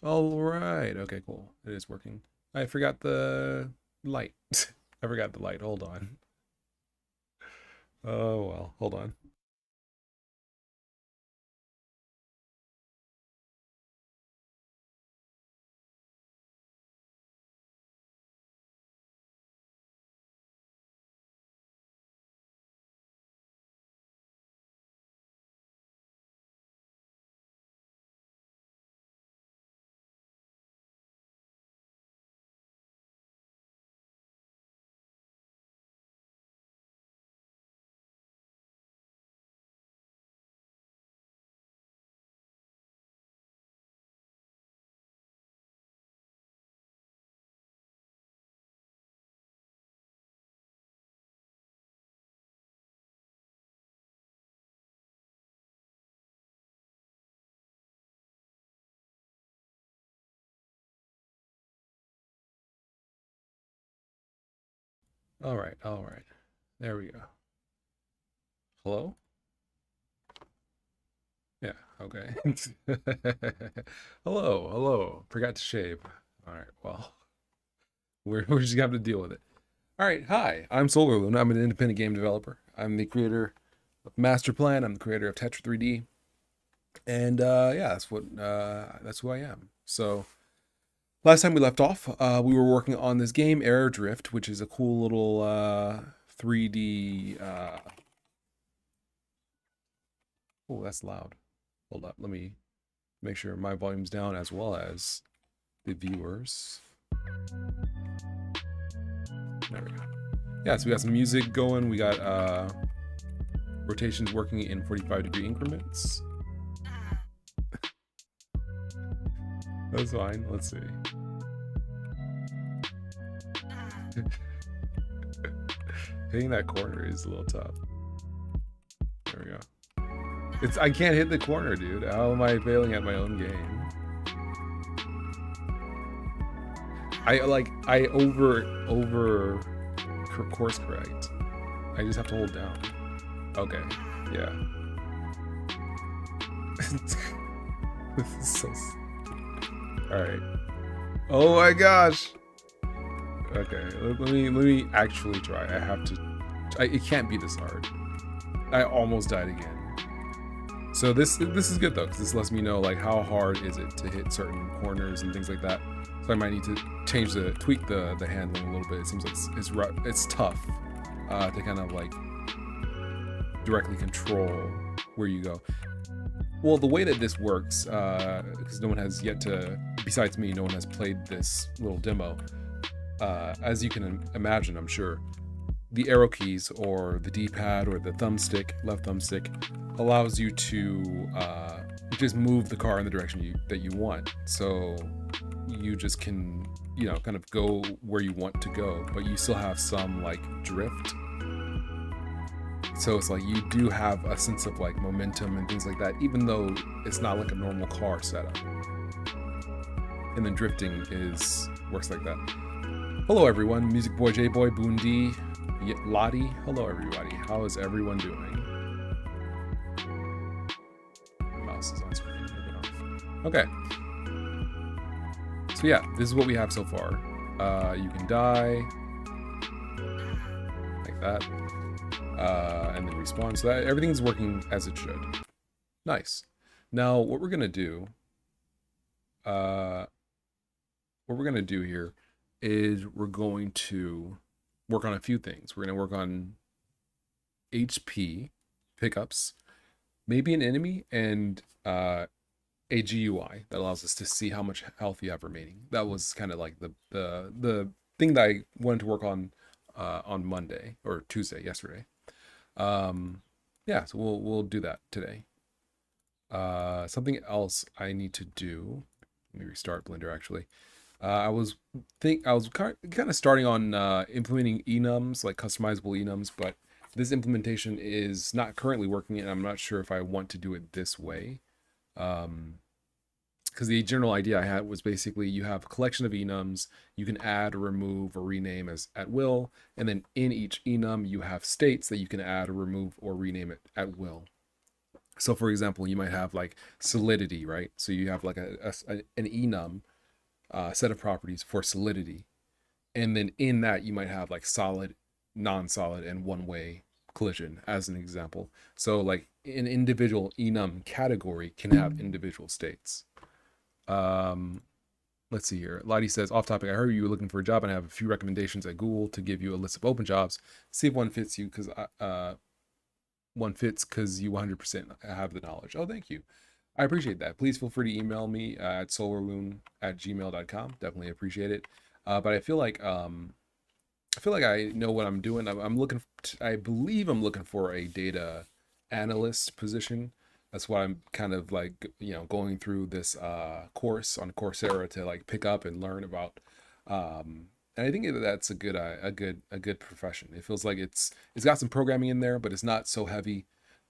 All right. Okay, cool. It is working. I forgot the light. I forgot the light. Hold on. Oh, well. Hold on. All right. All right. There we go. Hello? Yeah. Okay. Hello. Hello. Forgot to shave. All right. Well, we're just gonna have to deal with it. All right. Hi. I'm SolarLune. I'm an independent game developer. I'm the creator of Master Plan. I'm the creator of Tetra 3D. And yeah, that's who I am. So last time we left off, we were working on this game, Air Drift, which is a cool little 3D. Oh, that's loud. Hold up, let me make sure my volume's down as well as the viewers. There we go. Yeah, so we got some music going. We got rotations working in 45-degree increments. That's fine. Let's see. Hitting that corner is a little tough. There we go. I can't hit the corner, dude. How am I failing at my own game? I over course correct. I just have to hold down. Okay. Yeah. This is so. All right. Oh my gosh. Okay. Let me actually try. I have to. It can't be this hard. I almost died again. So this is good though, because this lets me know like how hard is it to hit certain corners and things like that. So I might need to tweak the handling a little bit. It seems like it's tough to kind of like directly control where you go. Well, the way that this works, because no one has yet to, besides me, no one has played this little demo. As you can imagine, I'm sure, the arrow keys or the D-pad or the thumbstick, left thumbstick, allows you to just move the car in the direction that you want. So you just can, kind of go where you want to go, but you still have some like drift. So it's like you do have a sense of like momentum and things like that, even though it's not like a normal car setup. And then drifting works like that. Hello everyone, Music Boy, J Boy, Boondi, Lottie. Hello everybody. How is everyone doing? My mouse is on screen. Okay. So yeah, this is what we have so far. You can die like that, and then respawn. So that everything's working as it should. Nice. Now what we're gonna do, here is we're going to work on a few things. We're gonna work on HP pickups, maybe an enemy, and a GUI that allows us to see how much health you have remaining. That was kind of like the thing that I wanted to work on Monday or Tuesday, yesterday. Yeah, so we'll do that today. Something else I need to do. Let me restart Blender actually. I was kind of starting on implementing enums, like customizable enums, but this implementation is not currently working, and I'm not sure if I want to do it this way. Because the general idea I had was basically you have a collection of enums, you can add or remove or rename as at will, and then in each enum you have states that you can add or remove or rename it at will. So for example, you might have like solidity, right? So you have like an enum set of properties for solidity, and then in that you might have like solid, non-solid, and one-way collision as an example. So like an individual enum category can have individual states. um let's see here. Lottie says, off topic, I heard you were looking for a job and I have a few recommendations at Google to give you a list of open jobs. See if one fits you, because one fits because you 100% have the knowledge. Oh, thank you. I appreciate that. Please feel free to email me at solarlune@gmail.com. Definitely appreciate it. But I feel like I know what I'm doing. I'm looking. I believe I'm looking for a data analyst position. That's why I'm kind of like going through this course on Coursera to like pick up and learn about. And I think that's a good profession. It feels like it's got some programming in there, but it's not so heavy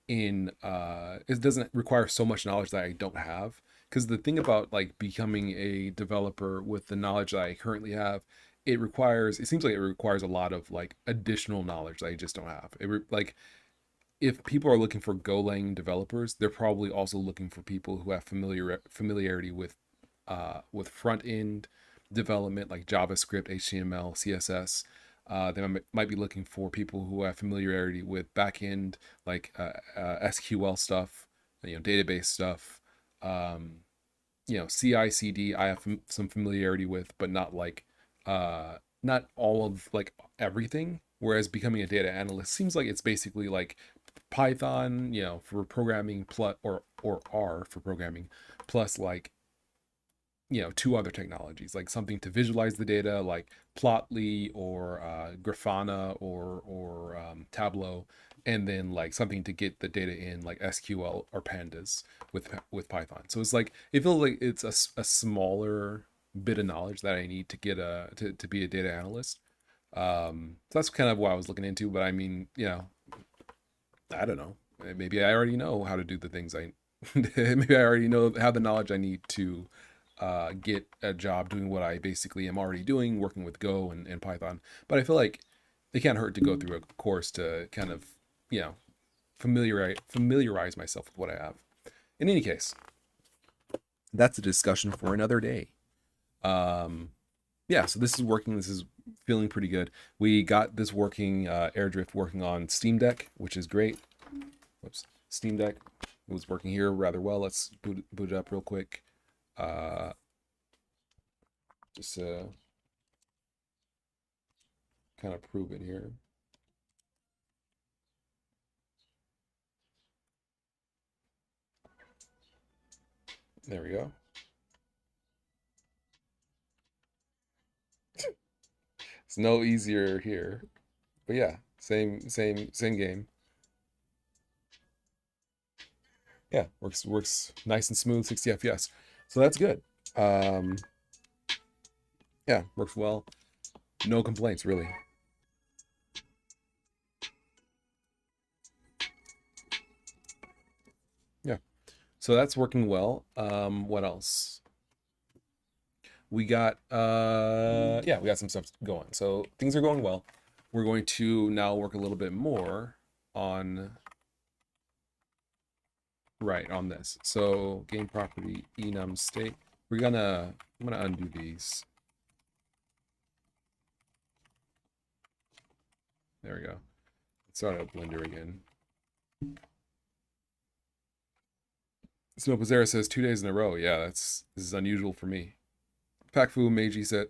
in it doesn't require so much knowledge that I don't have. Because the thing about like becoming a developer with the knowledge that I currently have, it seems like it requires a lot of like additional knowledge that I just don't have. Like if people are looking for Golang developers, they're probably also looking for people who have familiarity with front end development like JavaScript, HTML, CSS. They might be looking for people who have familiarity with backend like SQL stuff, database stuff. Um, CI/CD. I have some familiarity with, but not like not all of like everything. Whereas becoming a data analyst seems like it's basically like Python, for programming, plus or R for programming, plus like two other technologies, like something to visualize the data like Plotly or Grafana or Tableau, and then like something to get the data in like SQL or pandas with Python. So it's like it feels like it's a smaller bit of knowledge that I need to get to be a data analyst. So that's kind of what I was looking into. But I mean, I don't know, maybe I already know how to do the things I maybe I already have the knowledge I need to get a job doing what I basically am already doing, working with Go and Python. But I feel like it can't hurt to go through a course to kind of, you know, familiarize myself with what I have. In any case, that's a discussion for another day. Um, yeah, so this is working. This is feeling pretty good. We got this working, AirDrift working on Steam Deck, which is great. Whoops, Steam Deck was working here rather well. Let's boot it up real quick. Just kind of prove it here. There we go. It's no easier here, but yeah, same game. Yeah, works nice and smooth, 60 FPS. So that's good. Um, yeah, works well. No complaints really. Yeah, so that's working well. What else? We got some stuff going. So things are going well. We're going to now work a little bit more on on this. So game property enum state. I'm gonna undo these. There we go. Let's start up Blender again. Snow Pizzera says 2 days in a row. Yeah, this is unusual for me. Pakfu Meiji said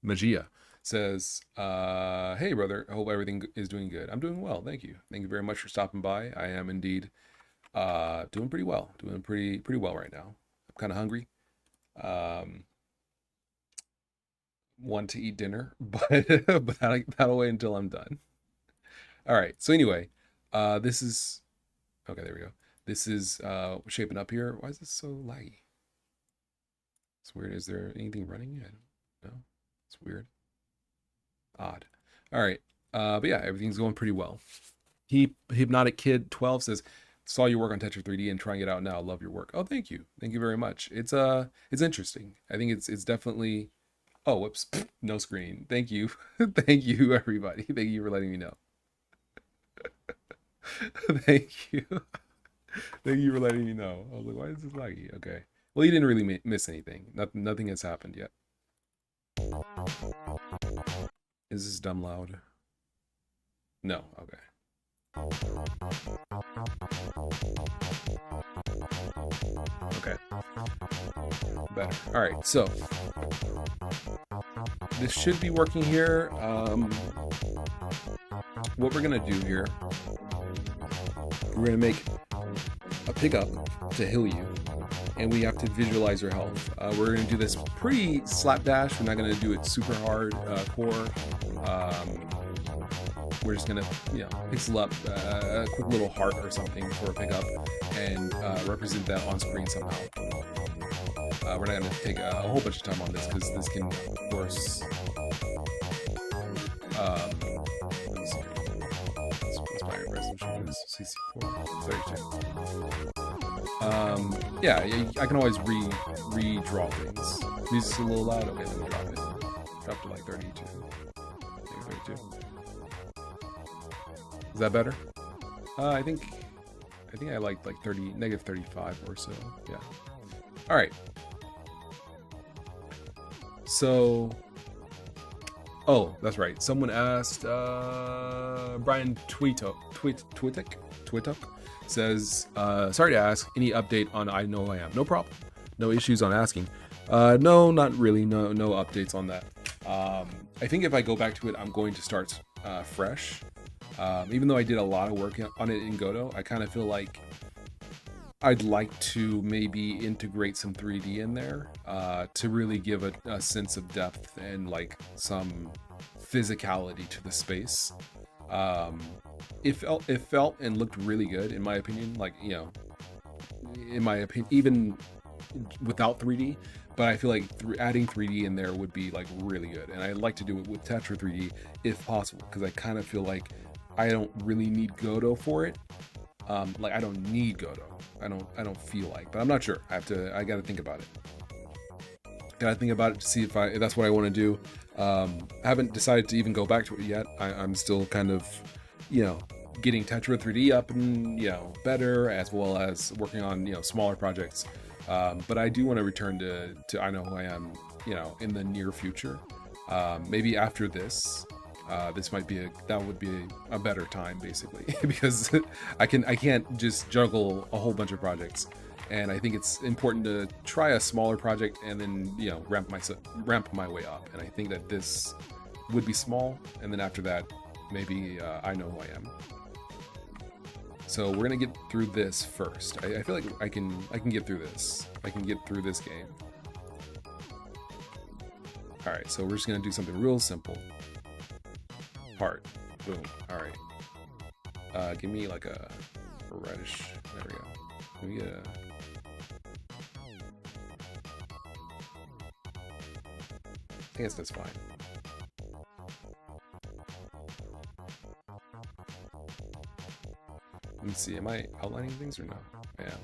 Magia says, hey brother, I hope everything is doing good. I'm doing well, thank you. Thank you very much for stopping by. I am indeed doing pretty well. Doing pretty well right now. I'm kind of hungry. Want to eat dinner, but but that'll wait until I'm done. All right. So anyway, this is okay. There we go. This is shaping up here. Why is this so laggy? It's weird. Is there anything running yet? No. It's weird. Odd. All right. But yeah, everything's going pretty well. Hypnotic Kid 12 says, saw your work on Tetra 3D and trying it out now. Love your work. Oh, thank you. Thank you very much. It's interesting. I think it's definitely. Oh, whoops. No screen. Thank you. Thank you, everybody. Thank you for letting me know. Thank you. Thank you for letting me know. I was like, why is this laggy? Okay. Well, you didn't really miss anything. Nothing has happened yet. Is this dumb loud? No. Okay. Okay. Better. All right. So this should be working here. What we're gonna do here, we're gonna make a pickup to heal you, and we have to visualize your health. We're gonna do this pretty slapdash. We're not gonna do it super hard core. We're just gonna, pixel up a quick little heart or something for a pickup and represent that on screen somehow. We're not gonna take a whole bunch of time on this because this can, of course, let me see. What's my resolution? CC4 32. Yeah, I can always redraw things. Music's a little loud. Okay, let me drop it. Drop to like 32. Maybe 32. Is that better? I think I like negative 35 or so. Yeah. All right. So, oh, that's right. Someone asked. Brian Twitek says, sorry to ask. Any update on I Know I Am? No problem. No issues on asking. No, not really. No updates on that. I think if I go back to it, I'm going to start fresh. Even though I did a lot of work on it in Godot, I kind of feel like I'd like to maybe integrate some 3D in there to really give a sense of depth and like some physicality to the space. It felt and looked really good in my opinion. Like, even without 3D. But I feel like adding 3D in there would be like really good, and I'd like to do it with Tetra 3D if possible, because I kind of feel like I don't really need Godot for it. Like I don't need Godot. I don't feel like, but I'm not sure. I gotta think about it. Gotta think about it to see if that's what I want to do. I haven't decided to even go back to it yet. I'm still kind of, getting Tetra 3D up and better, as well as working on smaller projects. But I do want to return to I Know Who I Am, in the near future. Maybe after this. This would be a better time, basically, because I can't just juggle a whole bunch of projects, and I think it's important to try a smaller project and then ramp my way up. And I think that this would be small, and then after that, maybe I Know Who I Am. So we're gonna get through this first. I feel like I can get through this. I can get through this game. All right, so we're just gonna do something real simple. Heart. Boom. All right. Give me like a reddish. There we go. Can we get a... I guess that's fine. Let me see. Am I outlining things or no? I am.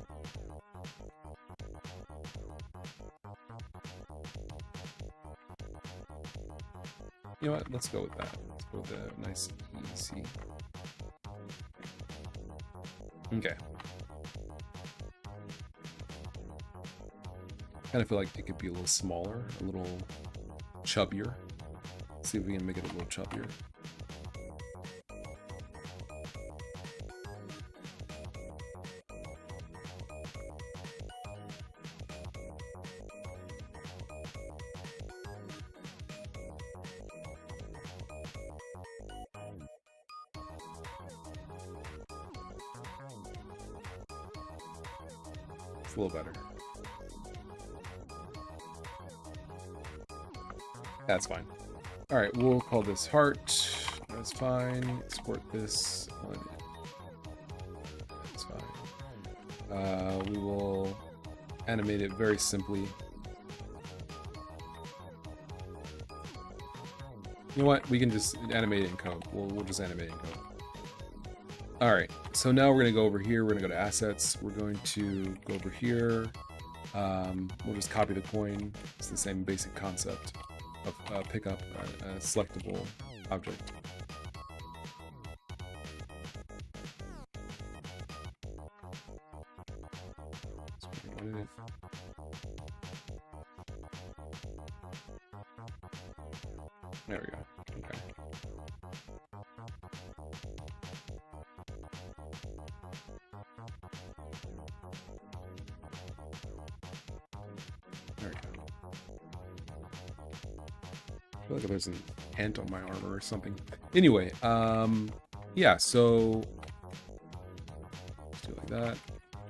You know what? Let's go with that. Let's go with the nice easy. Okay. Kind of feel like it could be a little smaller, a little chubbier. Let's see if we can make it a little chubbier. A little better. That's fine. All right, we'll call this heart. That's fine. Export this one. That's fine. We will animate it very simply. You know what? We can just animate it in code. We'll just animate it in code. All right, so now we're gonna go over here. We're gonna go to assets. We're going to go over here. We'll just copy the coin. It's the same basic concept of pick up a selectable object. There we go. Okay. There we go. I feel like there's an ant on my armor or something. Anyway, yeah, so let's do it like that.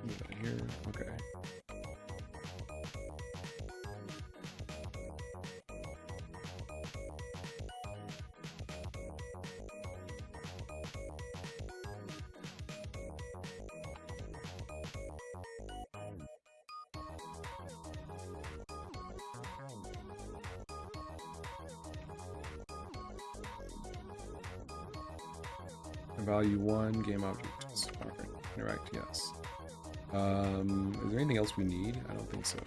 Move that here. Okay. Value 1, game object. Okay. Interact, yes. Is there anything else we need? I don't think so.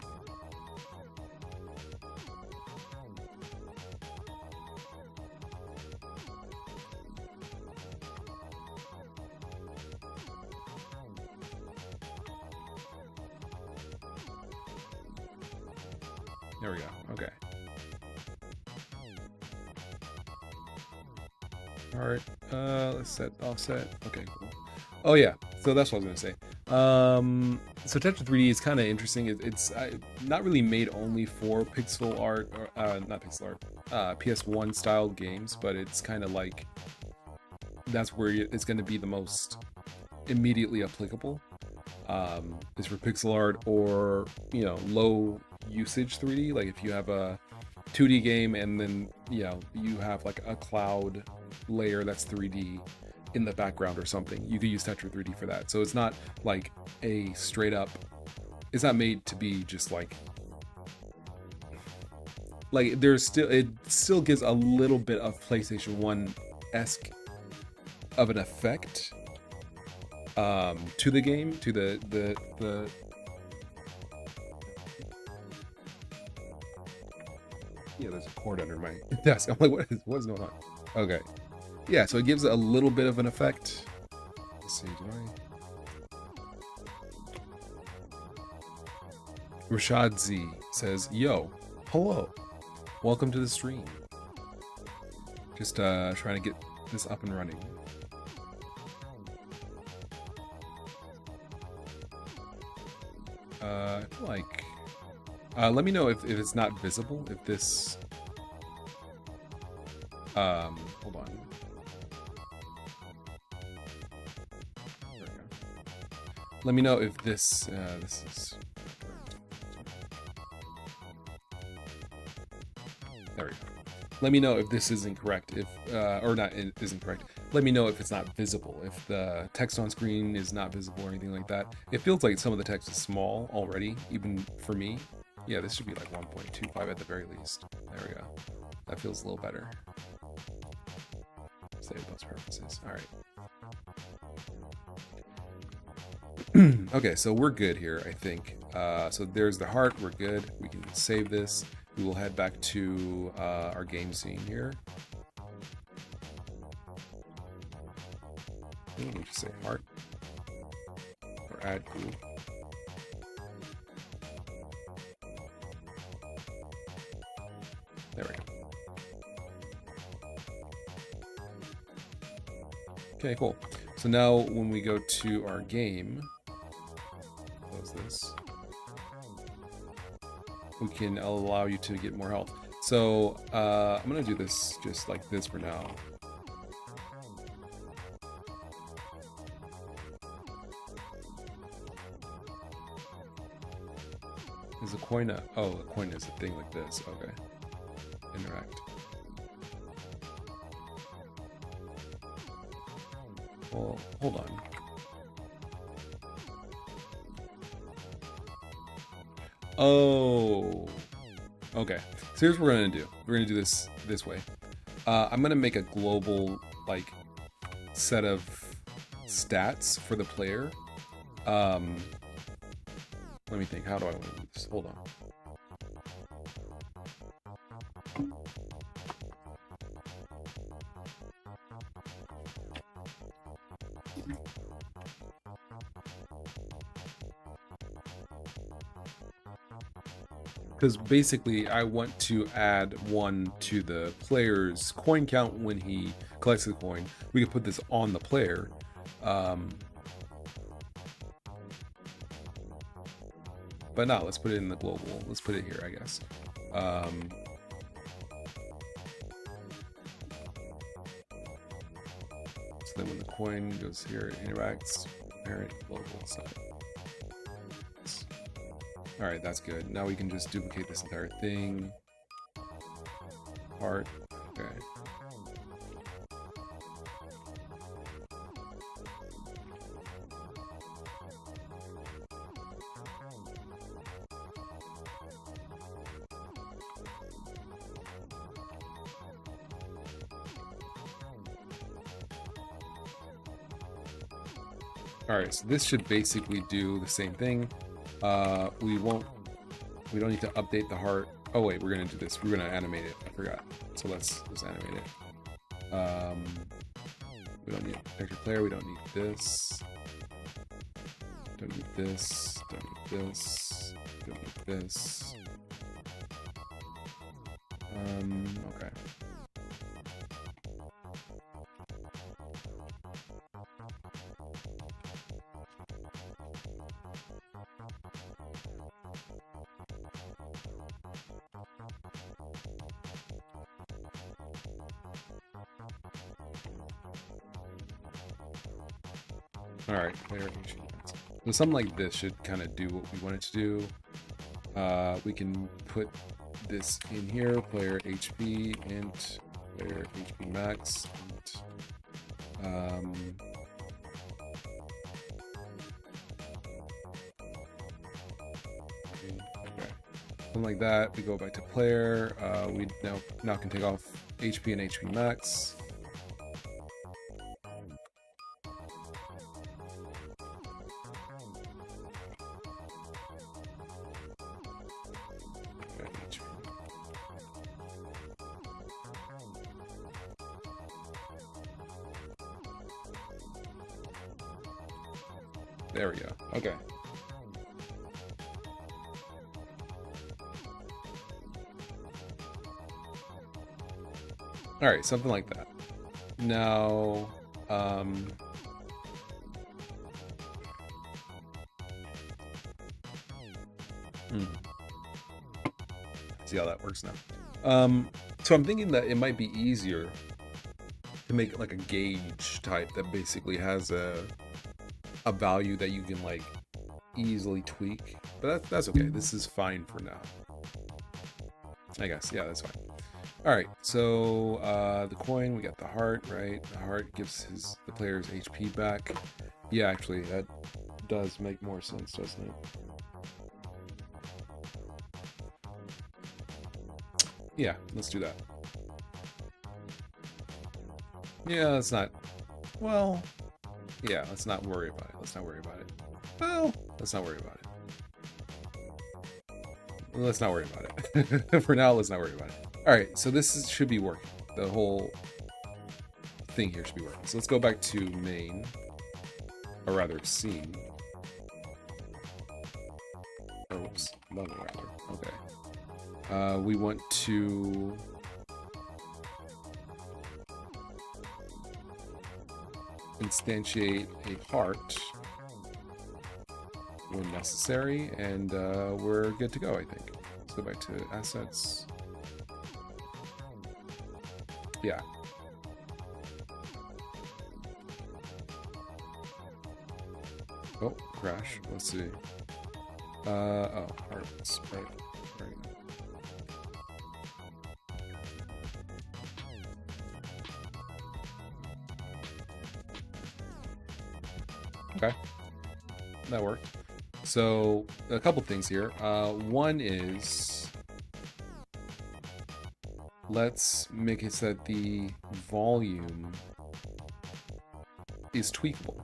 There we go. Okay. All right. Let's set offset. Okay, cool. Oh yeah. So that's what I was gonna say. So Tetra 3D is kind of interesting. It's not really made only for pixel art, or not pixel art, PS1 style games, but it's kind of like that's where it's going to be the most immediately applicable. Is for pixel art or low usage 3D. Like if you have a 2D game and then you have like a cloud layer that's 3D in the background or something, you could use Tetra 3D for that. So it's not like a straight up, it's not made to be just like there's still, it still gives a little bit of PlayStation 1-esque of an effect to the game, to the yeah, there's a cord under my desk. I'm like, what is going on? Okay. Yeah, so it gives a little bit of an effect. Let's see, Rashad Z says, yo, hello. Welcome to the stream. Just trying to get this up and running. I feel like let me know if it's not visible, if this hold on. There we go. Let me know if this this is there we go. Let me know if this is incorrect, if or not isn't correct. Let me know if it's not visible, if the text on screen is not visible or anything like that. It feels like some of the text is small already, even for me. Yeah, this should be like 1.25 at the very least. There we go. That feels a little better. Save those preferences. All right. Okay, so we're good here, I think. So there's the heart. We're good. We can save this. We will head back to our game scene here. Let me just say heart or add group. There we go. Okay, cool. So now when we go to our game, close this, we can allow you to get more health. So I'm gonna do this just like this for now. Is a coin a, oh, a coin is a thing like this. Okay. Interact. Well, hold on. Oh. Okay. So here's what we're gonna do. We're gonna do this way. I'm gonna make a global set of stats for the player. Let me think. How do I want to do this? Hold on. because basically I want to add 1 to the player's coin count when he collects the coin. We could put this on the player. But no, let's put it in the global. Let's put it here, I guess. So then when the coin goes here, it interacts, parent, global, side. All right, that's good. Now we can just duplicate this entire thing. Heart, okay. All right, so this should basically do the same thing. We don't need to update the heart. Oh wait, we're gonna do this. We're gonna animate it. I forgot. So let's animate it. We don't need character player. We don't need this. Don't need this. Don't need this. Don't need this. Okay. All right, so something like this should kind of do what we want it to do. We can put this in here, player HP int, player HP max, and, okay. Something like that. We go back to player. We now can take off HP and HP max. There we go. Okay. All right, something like that. Now, see how that works now. So I'm thinking that it might be easier to make like a gauge type that basically has a value that you can like easily tweak, but that's okay. This is fine for now, I guess. Yeah, that's fine. All right, so the coin, we got the heart, right? The heart gives the player's HP back. Yeah, actually, that does make more sense, doesn't it? Yeah, let's do that. Yeah, let's not. Well, yeah, let's not worry about it. Let's not worry about it. Well, let's not worry about it. Let's not worry about it. For now, let's not worry about it. All right, so this should be working. The whole thing here should be working. So let's go back to main, or rather scene. Oh, whoops, level rather. Okay. We want to instantiate a heart when necessary, and we're good to go, I think. Let's go back to assets. Yeah. Oh, crash. Let's see. Oh, hearts. Right. Okay, that worked. So a couple things here. One is, let's make it so that the volume is tweakable,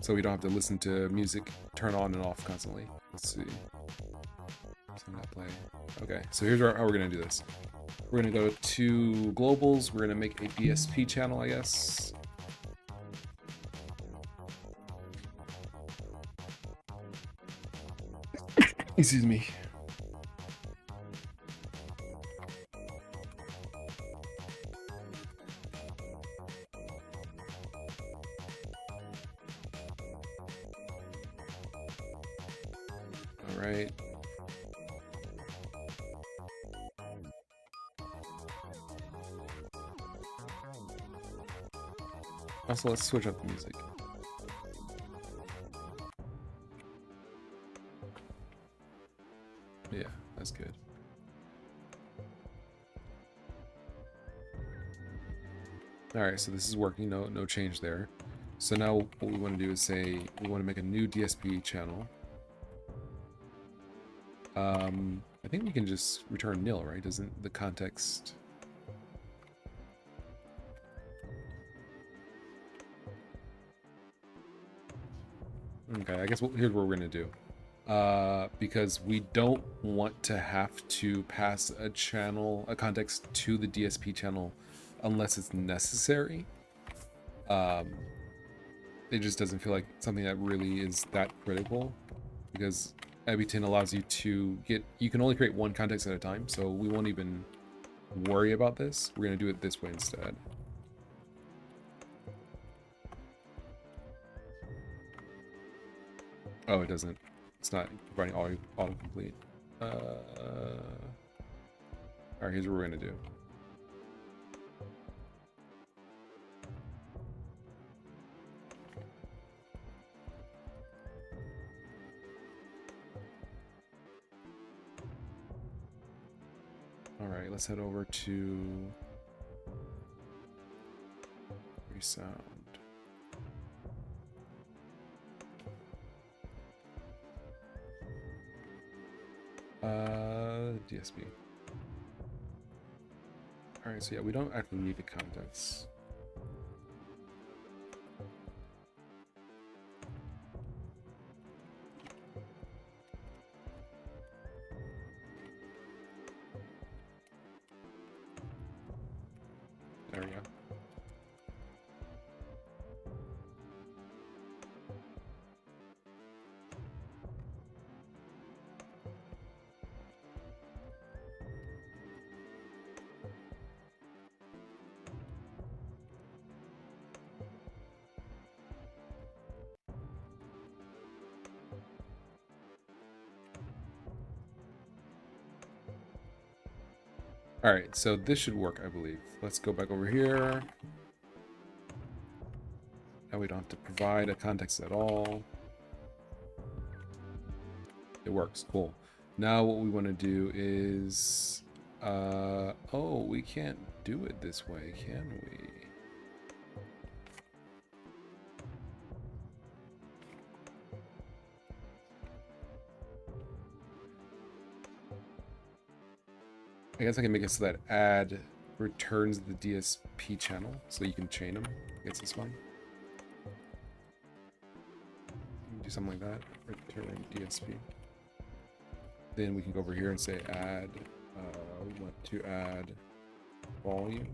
so we don't have to listen to music turn on and off constantly. Let's see. Play. Okay, so here's how we're gonna do this. We're going to go to globals. We're going to make a DSP channel, I guess. Excuse me. All right. Also, let's switch up the music. Yeah, that's good. All right, so this is working. No change there. So now what we want to do is say we want to make a new DSP channel. I think we can just return nil, right? Doesn't the context? Okay, I guess here's what we're gonna do. Because we don't want to have to pass a context to the DSP channel unless it's necessary. It just doesn't feel like something that really is that critical, because Ableton allows you to you can only create one context at a time, so we won't even worry about this. We're gonna do it this way instead. Oh, it doesn't. It's not providing autocomplete. Alright, here's what we're gonna do. Alright, let's head over to resound. DSP. Alright, so yeah, we don't actually need the context. There we go. All right, so this should work, I believe. Let's go back over here. Now we don't have to provide a context at all. It works, cool. Now what we want to do is, oh, we can't do it this way, can we? I guess I can make it so that add returns the DSP channel, so you can chain them. I guess this one. Do something like that. Return DSP. Then we can go over here and say add. We want to add volume.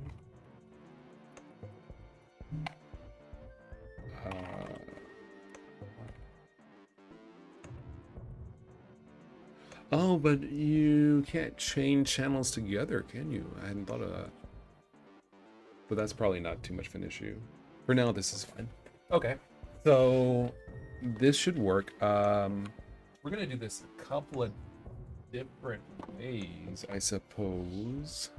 Oh, but you can't chain channels together, can you? I hadn't thought of that. But that's probably not too much of an issue. For now, this is fine. Okay, so this should work. We're gonna do this a couple of different ways, I suppose.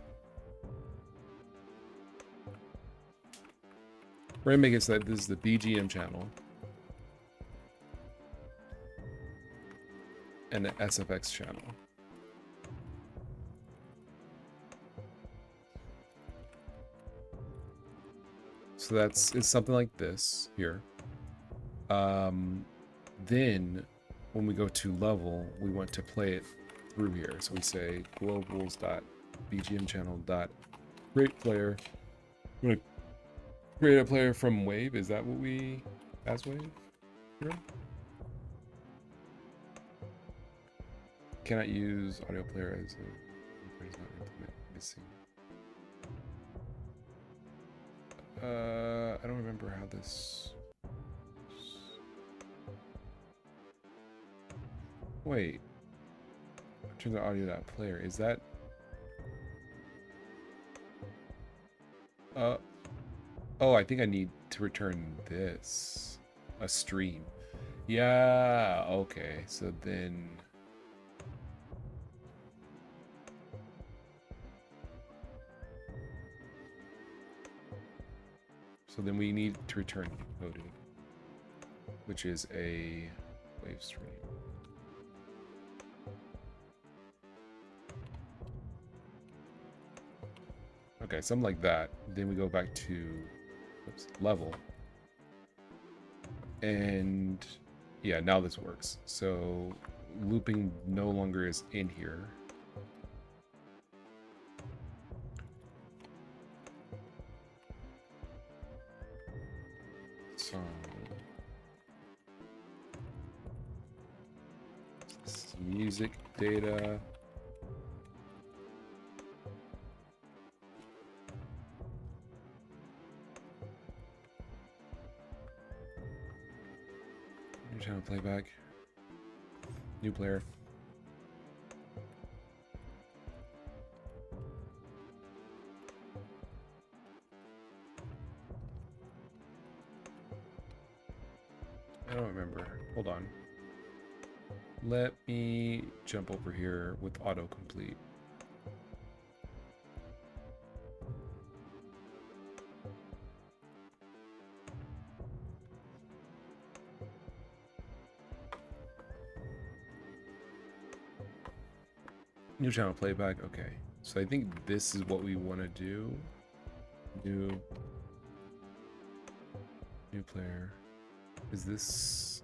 We're gonna make it so that this is the BGM channel and the SFX channel. So it's something like this here. Then when we go to level, we want to play it through here. So we say globals.bgm channel.create player. We're gonna create a player from wave. Is that what we as wave here? Cannot use audio player as a let me see. I don't remember how this. Wait. Turn the audio.player. Is that... oh, I think I need to return this. A stream. Yeah, okay. So then... So then we need to return encoded, which is a wave stream. Okay, something like that. Then we go back to level. And yeah, now this works. So looping no longer is in here. So music data. New channel playback. New player. I don't remember. Hold on. Let me jump over here with autocomplete. New channel playback. Okay. So I think this is what we want to do. New player. Is this...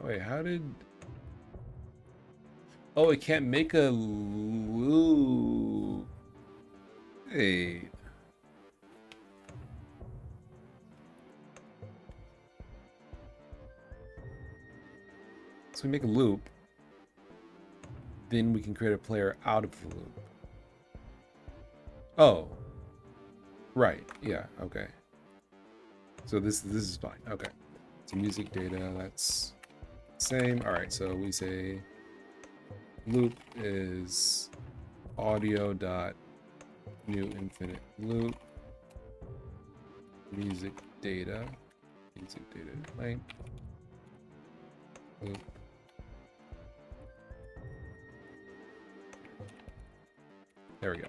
Wait, how did... Oh, it can't make a loop. Hey. So we make a loop. Then we can create a player out of the loop. Oh. Right. Yeah. Okay. So this is fine. Okay. So music data, that's same. All right. So we say loop is audio dot new infinite loop music data length loop. There we go.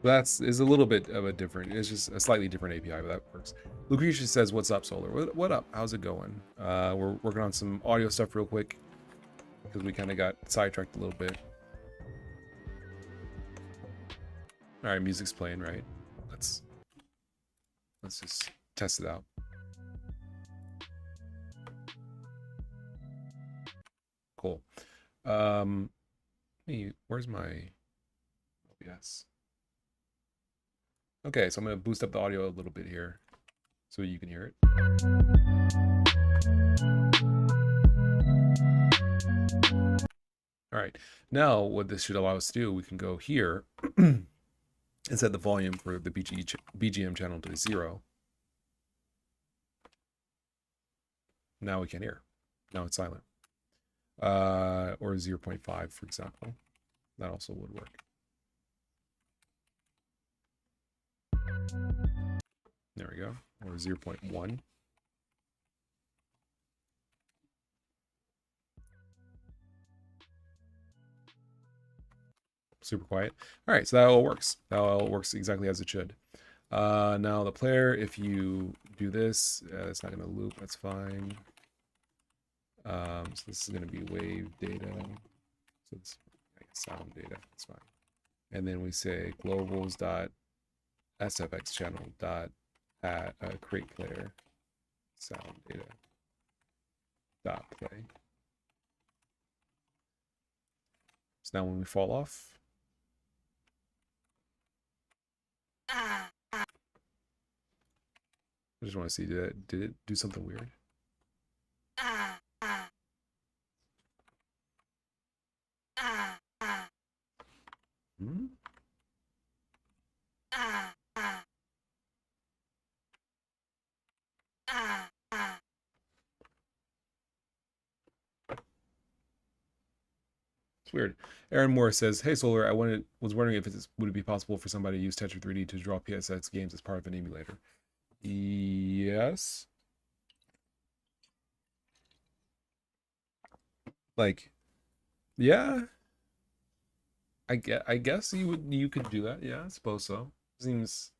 That's is a little bit of a different. It's just a slightly different API, but that works. Lucretia says, "What's up, Solar? What up? How's it going? We're working on some audio stuff real quick because we kind of got sidetracked a little bit." All right, music's playing, right? Let's just test it out. Cool. Hey, where's my OBS? Okay, so I'm going to boost up the audio a little bit here so you can hear it. All right, now what this should allow us to do, we can go here and set the volume for the BGM channel to 0. Now we can hear. Now it's silent. Or 0.5, for example. That also would work. There we go. Or 0.1. Super quiet. All right, so that all works. That all works exactly as it should. Now the player, if you do this, it's not going to loop. That's fine. So this is going to be wave data. So it's sound data. That's fine. And then we say globals dot sfx channel dot create player sound data dot play. So now when we fall off, I just want to see, did it do something weird? Hmm? weird. Aaron Moore says, "Hey Solar, was wondering if would it be possible for somebody to use Tetra 3D to draw PSX games as part of an emulator?" Yes. Like, yeah. I guess you could do that. Yeah, I suppose so. Seems.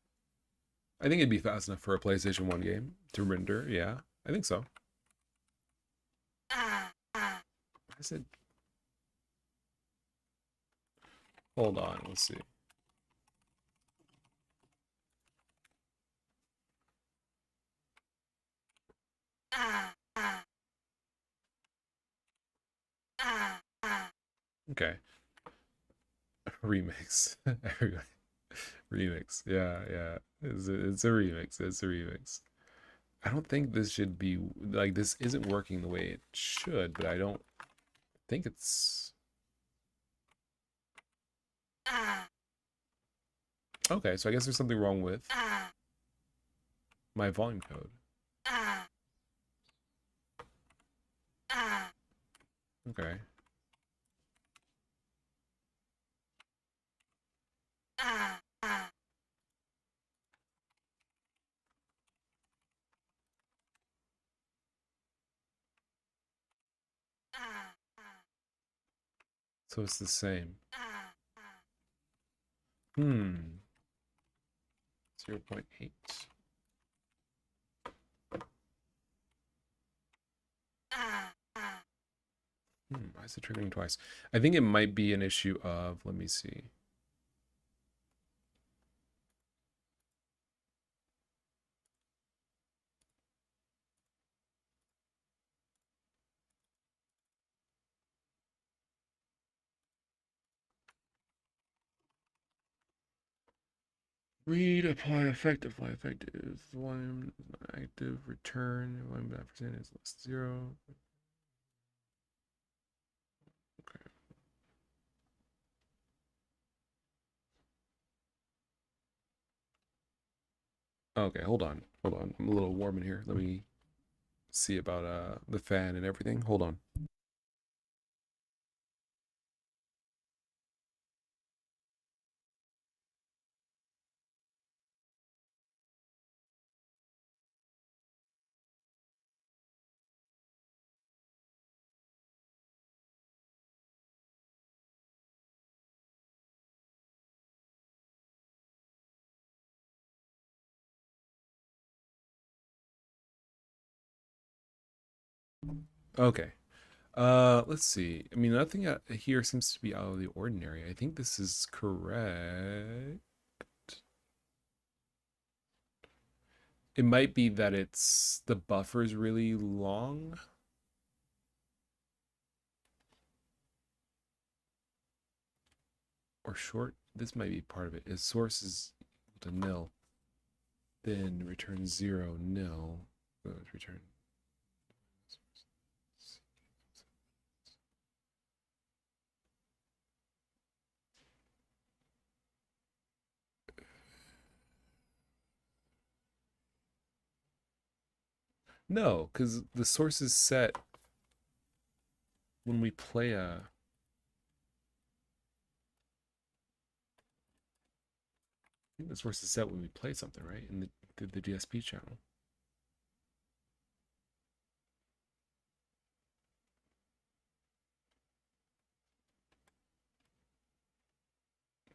I think it'd be fast enough for a PlayStation 1 game to render. Yeah, I think so. I said, hold on. Let's see. Okay. Remix. Everybody. Remix. Yeah, yeah. It's a remix. It's a remix. I don't think this should be like this isn't working the way it should, but I don't think it's okay. So I guess there's something wrong with my volume code. Okay. So it's the same. Hmm. 0.8. Why is it triggering twice? I think it might be an issue of, let me see. Read, apply effective, volume is not active, return, volume back percent is less than 0. Okay. Okay, hold on. Hold on. I'm a little warm in here. Let me see about the fan and everything. Hold on. Okay. Let's see. I mean, nothing here seems to be out of the ordinary. I think this is correct. It might be that it's the buffer's really long. Or short. This might be part of it. If source is equal to nil, then return 0, nil. Return. No, because the source is set when we play a. I think the source is set when we play something, right? In the DSP channel.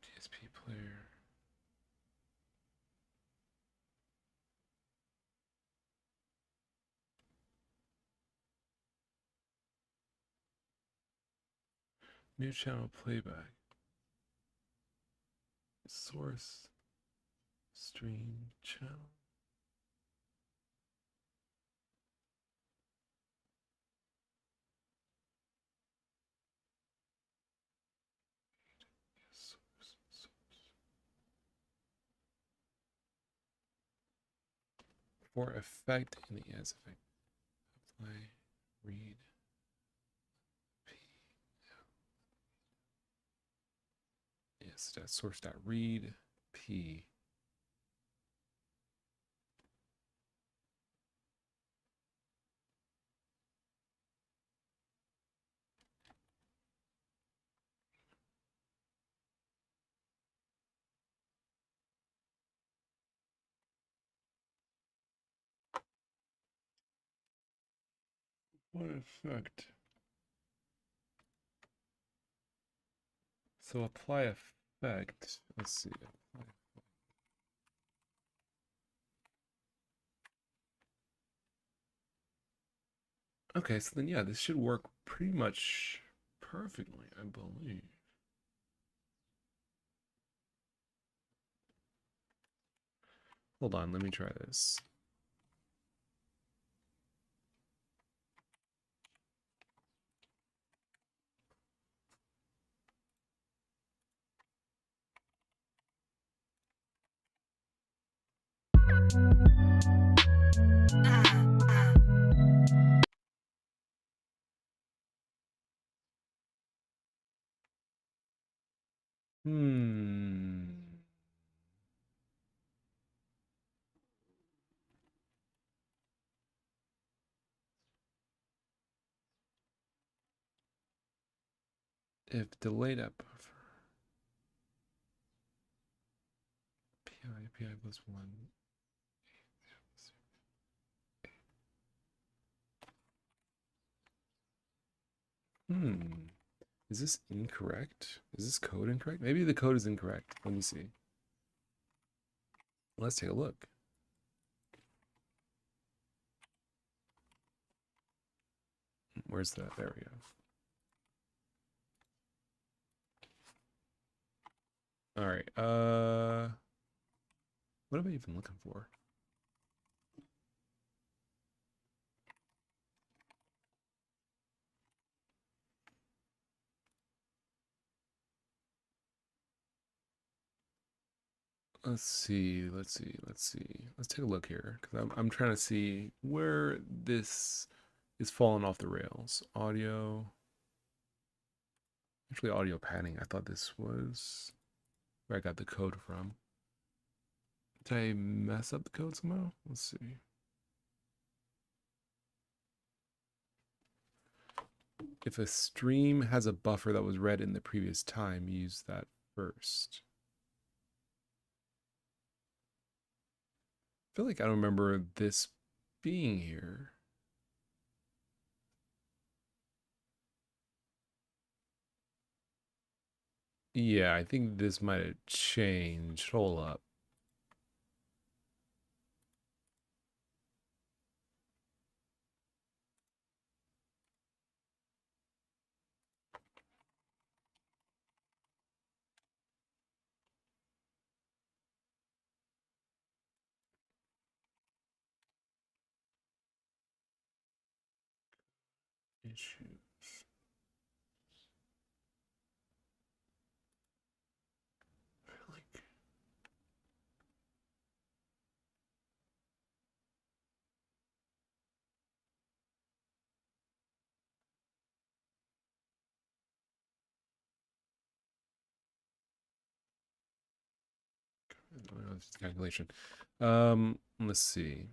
DSP player. New channel playback. Source. Stream channel. For effect in the as effect. Apply, read, P. Yes, that's source.read, P. What effect? So apply effect. Let's see. Okay, so then yeah, this should work pretty much perfectly, I believe. Hold on, let me try this. Hmm. If delayed at buffer pi plus 1. Hmm. Is this incorrect? Is this code incorrect? Maybe the code is incorrect. Let me see. Let's take a look. Where's that? There we go. All right. What am I even looking for? Let's see. Let's see. Let's see. Let's take a look here because I'm trying to see where this is falling off the rails. Audio. Actually, audio padding. I thought this was where I got the code from. Did I mess up the code somehow? Let's see. If a stream has a buffer that was read in the previous time, use that first. I feel like I don't remember this being here. Yeah, I think this might have changed. Hold up. Issues. Like, calculation. Let's see.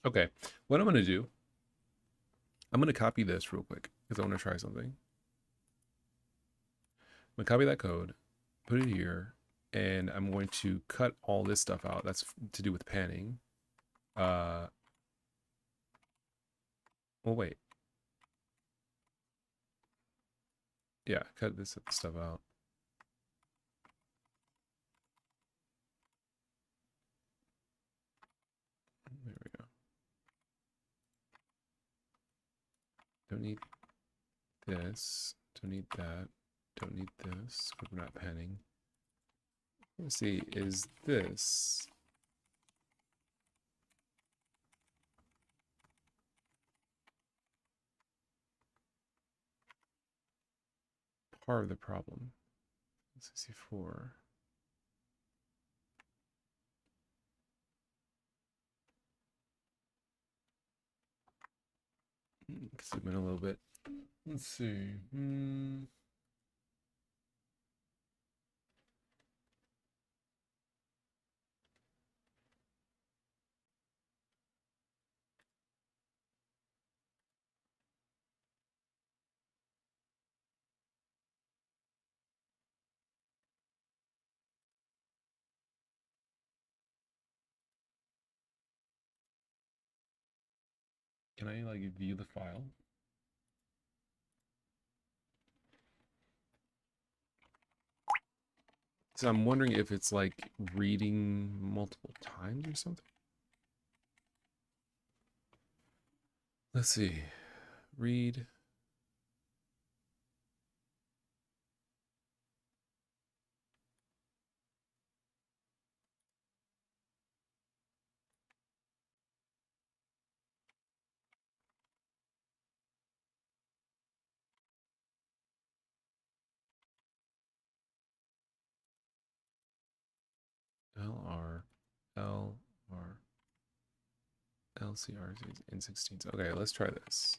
Okay. What I'm gonna do, I'm gonna copy this real quick because I want to try something. I'm gonna copy that code, put it here, and I'm going to cut all this stuff out. That's to do with panning. Well, wait. Yeah, cut this stuff out. There we go. Don't need this. Don't need that. Don't need this because we're not panning. Let's see, is this part of the problem? 64. Zoom in a little bit. Let's see. can I like view the file? So I'm wondering if it's like reading multiple times or something. Let's see. Read. LR, LR, LCR in 16s. Okay, let's try this.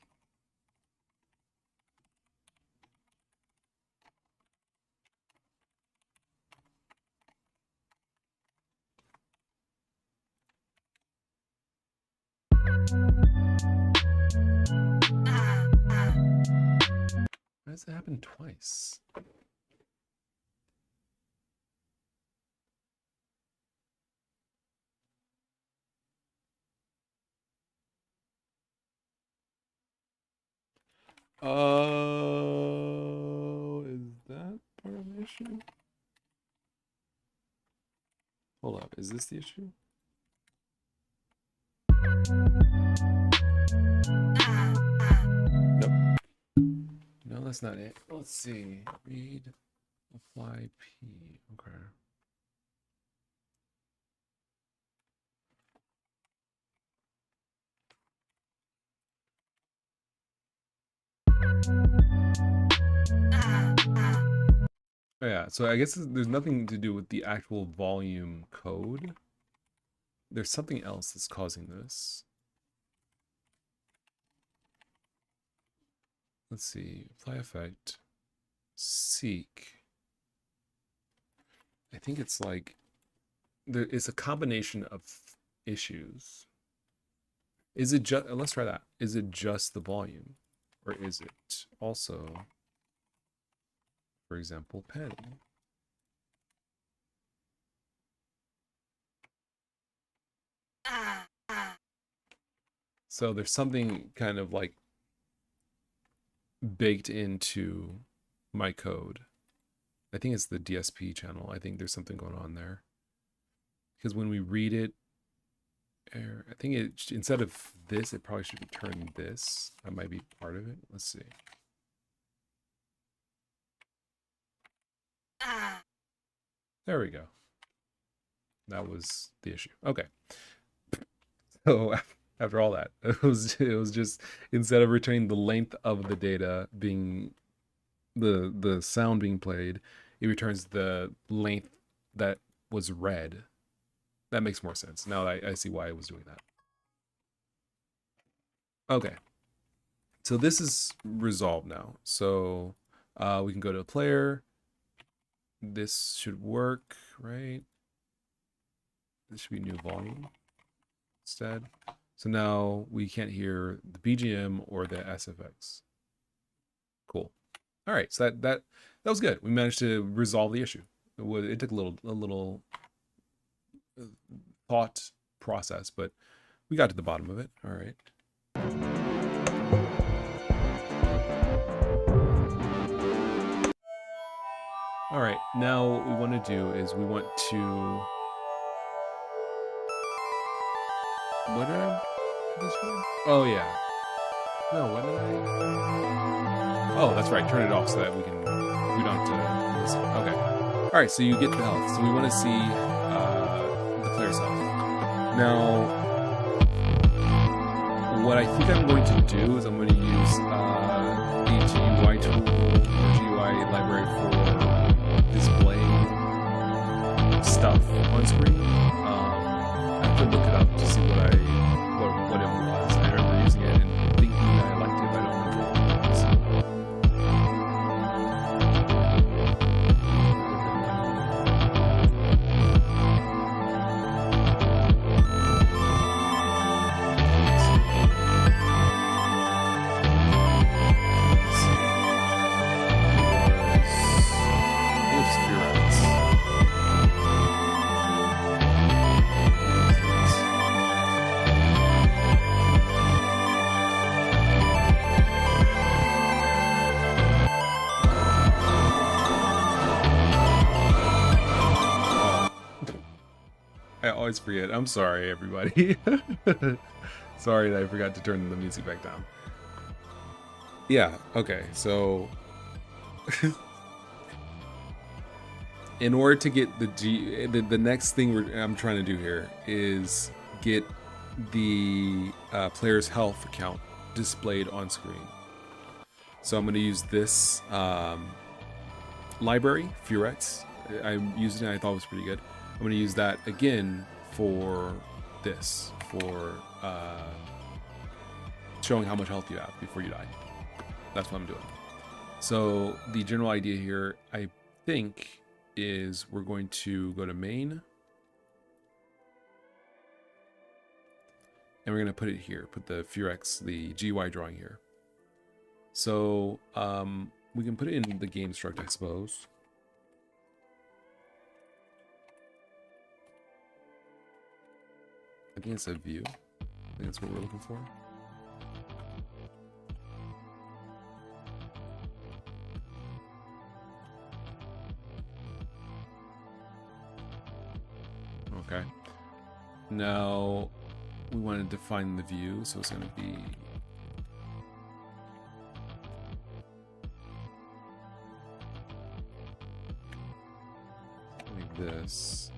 Why does it happen twice? Oh, is that part of the issue? Hold up, is this the issue? Nope. No, that's not it. Let's see. Read, apply P. Okay. Oh, yeah, so I guess there's nothing to do with the actual volume code. There's something else that's causing this. Let's see, apply effect, seek. I think it's like, there is a combination of issues. Is it just, let's try that. Is it just the volume? Or is it also, for example, pen? So there's something kind of like baked into my code. I think it's the DSP channel. I think there's something going on there. Because when we read it, I think it, instead of this, it probably should return this. That might be part of it. Let's see. There we go. That was the issue. Okay. So after all that, it was just, instead of returning the length of the data being the sound being played, it returns the length that was read. That makes more sense. Now I see why it was doing that. Okay. So this is resolved now. So we can go to a player. This should work, right? This should be new volume instead. So now we can't hear the BGM or the SFX. Cool. All right, so that was good. We managed to resolve the issue. It took a little thought process, but we got to the bottom of it. All right. All right, now what we want to do is we want to, what did I do this for? Oh yeah. No, what did I? Oh, that's right. Turn it off so that we don't have to listen. Okay. All right, so you get the health. So we want to see the player's health. Now, what I think I'm going to do is I'm going to use the GUI tool, GUI library for displaying stuff on screen. I have to look it up to see what it was. I remember using it and thinking that I liked it, but I don't remember what it was. always forget. I'm sorry, everybody. Sorry that I forgot to turn the music back down. Yeah, okay, so in order to get the next thing I'm trying to do here is get the player's health account displayed on screen. So I'm going to use this library, Furex. I used it and I thought it was pretty good. I'm going to use that again for this, for showing how much health you have before you die. That's what I'm doing. So the general idea here, I think, is we're going to go to main. And we're going to put it here, put the Furex, the GUI drawing here. So we can put it in the game struct, I suppose. I think it's a view. I think that's what we're looking for. Okay. Now we want to define the view, so it's going to be like this.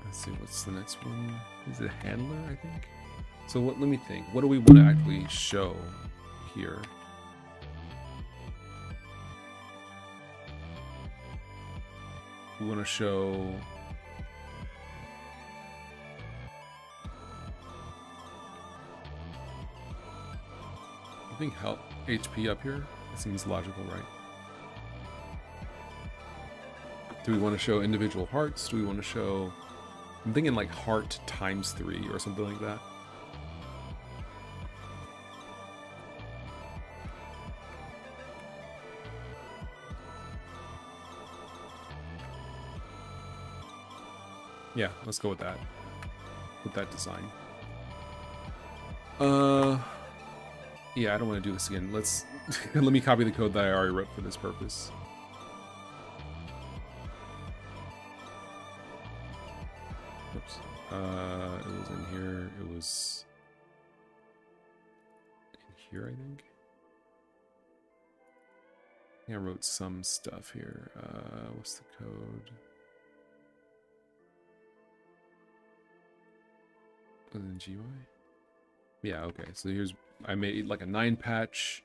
Let's see, what's the next one? Is it handler, I think? So let me think. What do we want to actually show here? We want to show I think health HP up here. That seems logical, right? Do we want to show individual hearts? Do we want to show, I'm thinking like heart times 3 or something like that. Yeah, let's go with that. With that design. Yeah, I don't want to do this again. Let's let me copy the code that I already wrote for this purpose. Oops. It was in here. It was in here, I think. I wrote some stuff here. What's the code? Was it in GUI? Yeah, okay. So here's, I made like a 9 patch.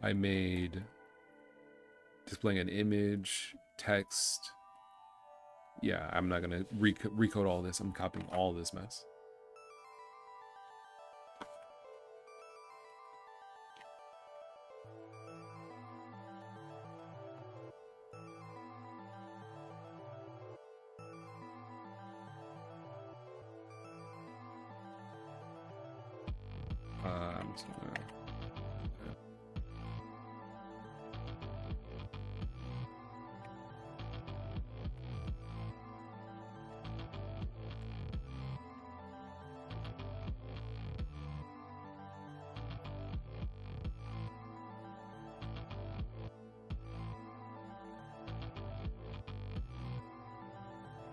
I made displaying an image, text. Yeah, I'm not gonna recode all this. I'm copying all this mess. I'm just gonna...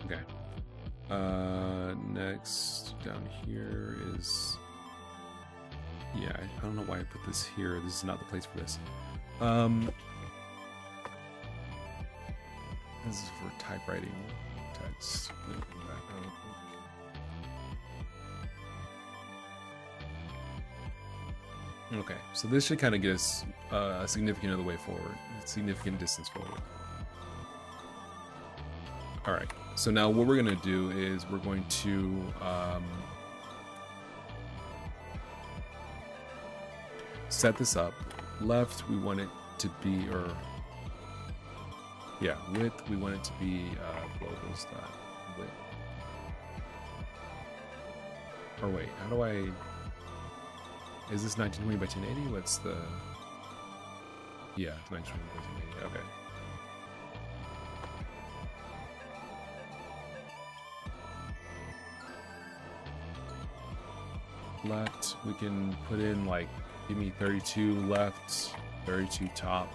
Okay. Next down here is, yeah, I don't know why I put this here. This is not the place for this. This is for typewriting text. Okay, so this should kind of get us a significant of the way forward, a significant distance forward. All right, so now what we're gonna do is we're going to set this up. Left, we want it to be, or yeah, width, we want it to be global style width. Or wait, how do I, is this 1920 by 1080? What's the, yeah, 1920 by 1080, okay. Left, we can put in like, give me 32 left, 32 top.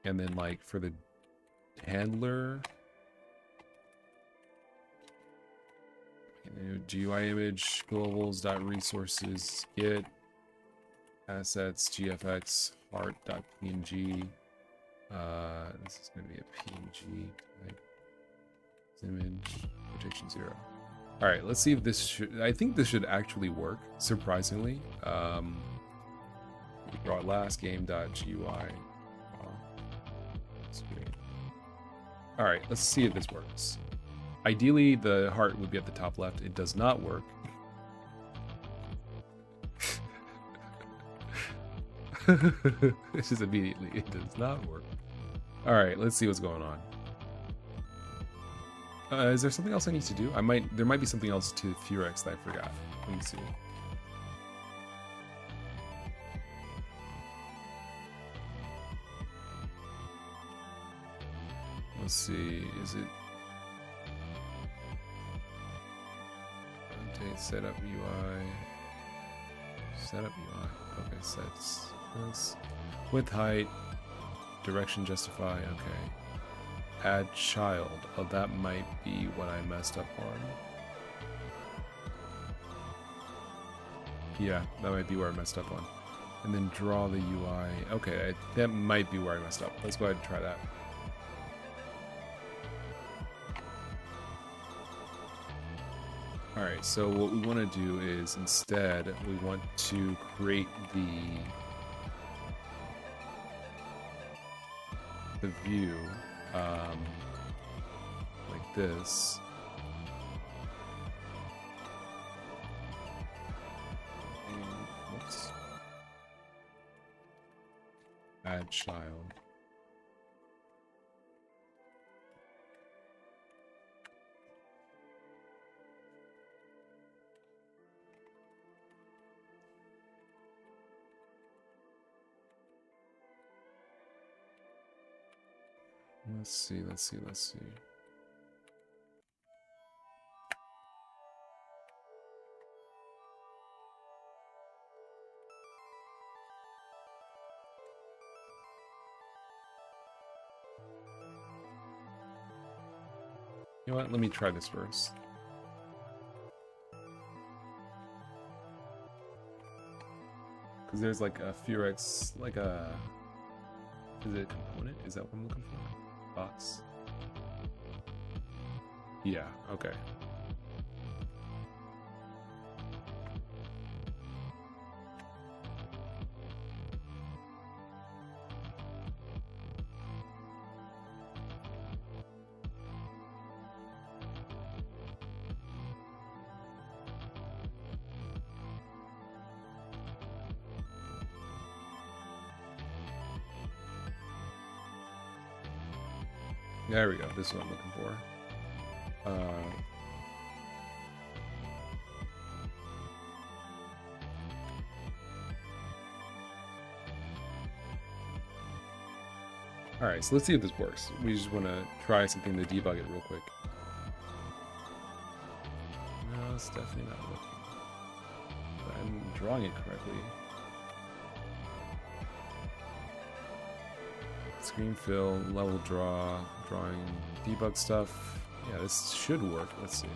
And then like for the handler, GUI image globals.resources get assets gfx heart.png. This is going to be a PNG type image rotation 0. All right, let's see if this should. I think this should actually work. Surprisingly, we brought last game.gui. All right, let's see if this works. Ideally, the heart would be at the top left. It does not work. It's just immediately, it does not work. All right, let's see what's going on. Is there something else I need to do? There might be something else to Furex that I forgot. Let me see. Let's see, is it setup UI? Setup UI. Okay, sets this. Width, height, direction, justify. Okay. Add child. Oh, that might be what I messed up on. Yeah, that might be where I messed up on. And then draw the UI. Okay, that might be where I messed up. Let's go ahead and try that. Alright, so what we want to do is instead we want to create the view like this. Whoops. Add child. Let's see. You know what? Let me try this first. Because there's like a Furex, like a... Is it a component? Is that what I'm looking for? Box? Yeah, okay. There we go. This is what I'm looking for. Alright, so let's see if this works. We just want to try something to debug it real quick. No, it's definitely not working. But I'm drawing it correctly. Screen fill, level draw, drawing, debug stuff. Yeah, this should work. Let's see.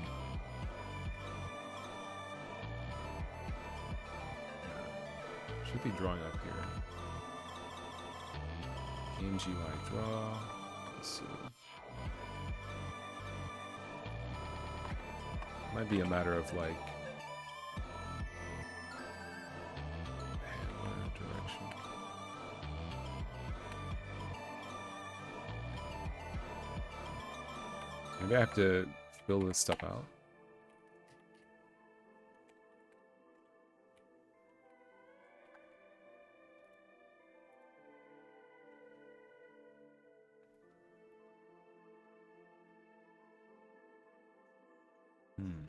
Should be drawing up here. Game GUI draw. Let's see. Might be a matter of like direction. Maybe I have to fill this stuff out.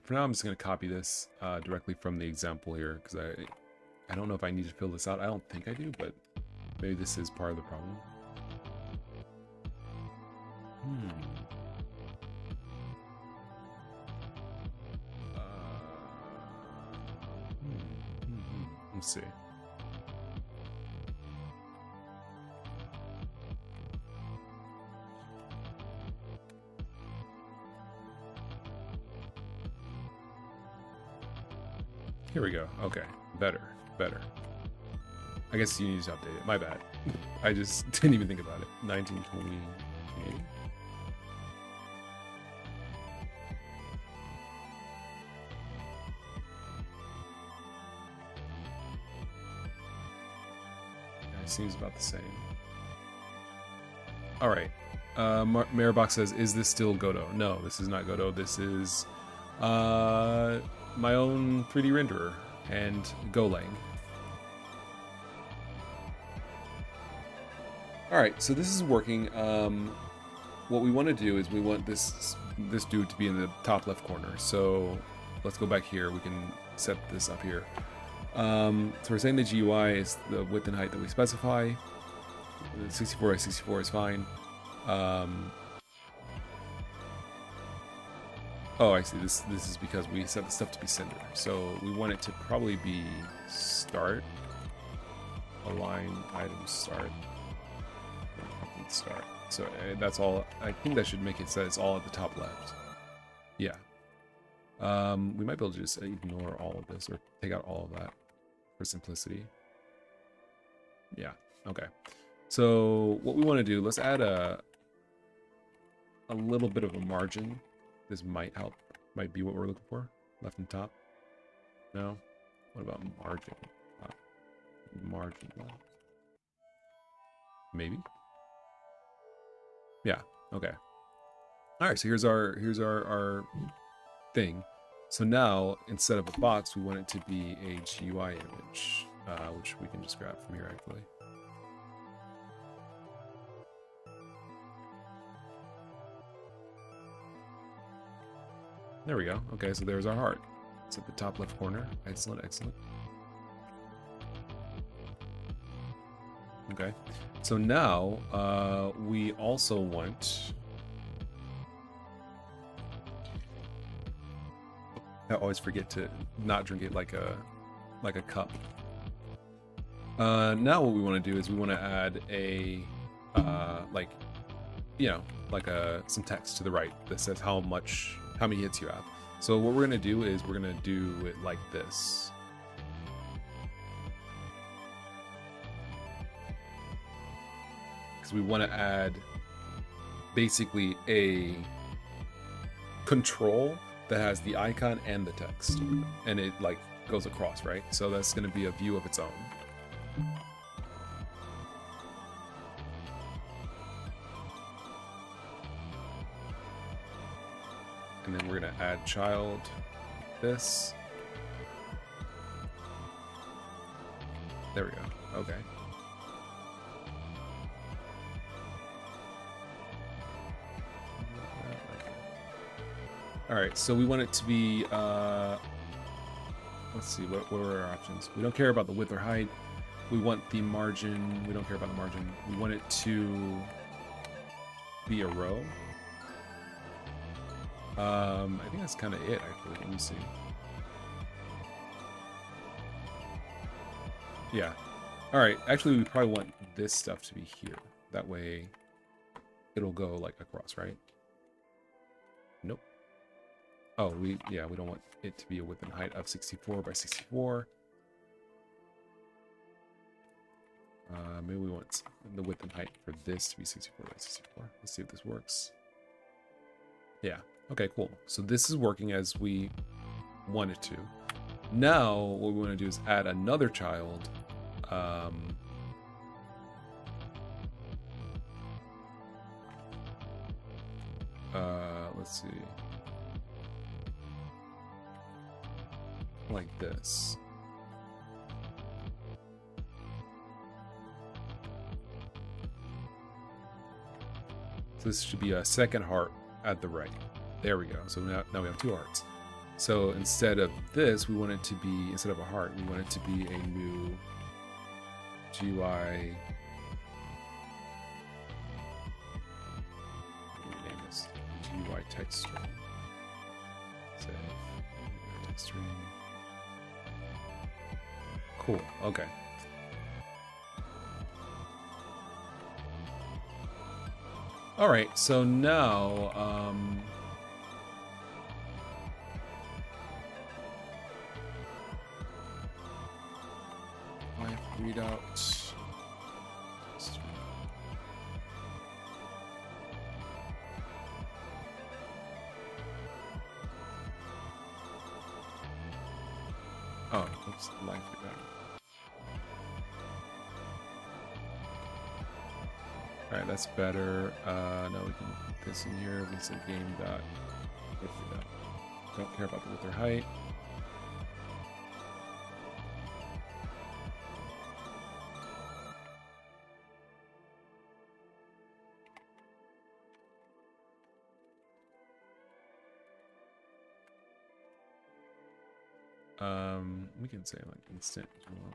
For now, I'm just going to copy this directly from the example here, because I don't know if I need to fill this out. I don't think I do, but maybe this is part of the problem. Let's see. Here we go. Okay, better. I guess you need to update it. My bad. I just didn't even think about it. 1928. It seems about the same. All right. Maribok says, "Is this still Godot?" No, this is not Godot. This is my own 3D renderer and Golang. All right, so this is working. What we want to do is we want this dude to be in the top left corner. So let's go back here. We can set this up here. So we're saying the GUI is the width and height that we specify. 64 by 64 is fine. Oh, I see. This is because we set the stuff to be center. So we want it to probably be start, align item start, start. So that's all. I think that should make it so it's all at the top left. Yeah. We might be able to just ignore all of this or take out all of that for simplicity. Yeah. Okay. So what we want to do, let's add a little bit of a margin. This might help. Might be what we're looking for. Left and top. No? What about margin? Margin left. Maybe? Yeah. Okay. All right. So here's our thing. So now instead of a box, we want it to be a GUI image, which we can just grab from here actually. There we go. Okay, so there's our heart. It's at the top left corner. Excellent, excellent. Okay, so now we also want... I always forget to not drink it like a cup. Now what we want to do is we want to add a some text to the right that says how many hits you have. So what we're gonna do is we're gonna do it like this. Because we want to add basically a control that has the icon and the text, and it like goes across, right? So that's gonna be a view of its own. And then we're gonna add child, this. There we go, okay. All right, so we want it to be, let's see, what are our options? We don't care about the width or height. We want the margin, we don't care about the margin. We want it to be a row. I think that's kind of it, actually. Let me see. Yeah. All right. Actually, we probably want this stuff to be here. That way, it'll go like across, right? Nope. Oh, we don't want it to be a width and height of 64 by 64. Maybe we want the width and height for this to be 64 by 64. Let's see if this works. Yeah. Okay, cool. So this is working as we want it to. Now, what we want to do is add another child. Let's see. Like this. So this should be a second heart at the right. There we go. So now we have two hearts. So instead of this, we want it to be, instead of a heart, we want it to be a new GUI. What do we name this? GUI text string. Save. Text string. Cool. Okay. All right. So now, I read out. Oh, let's like that. All right, that's better. Now we can put this in here. We say game dot. Don't care about the width or height. We can say like instant as well.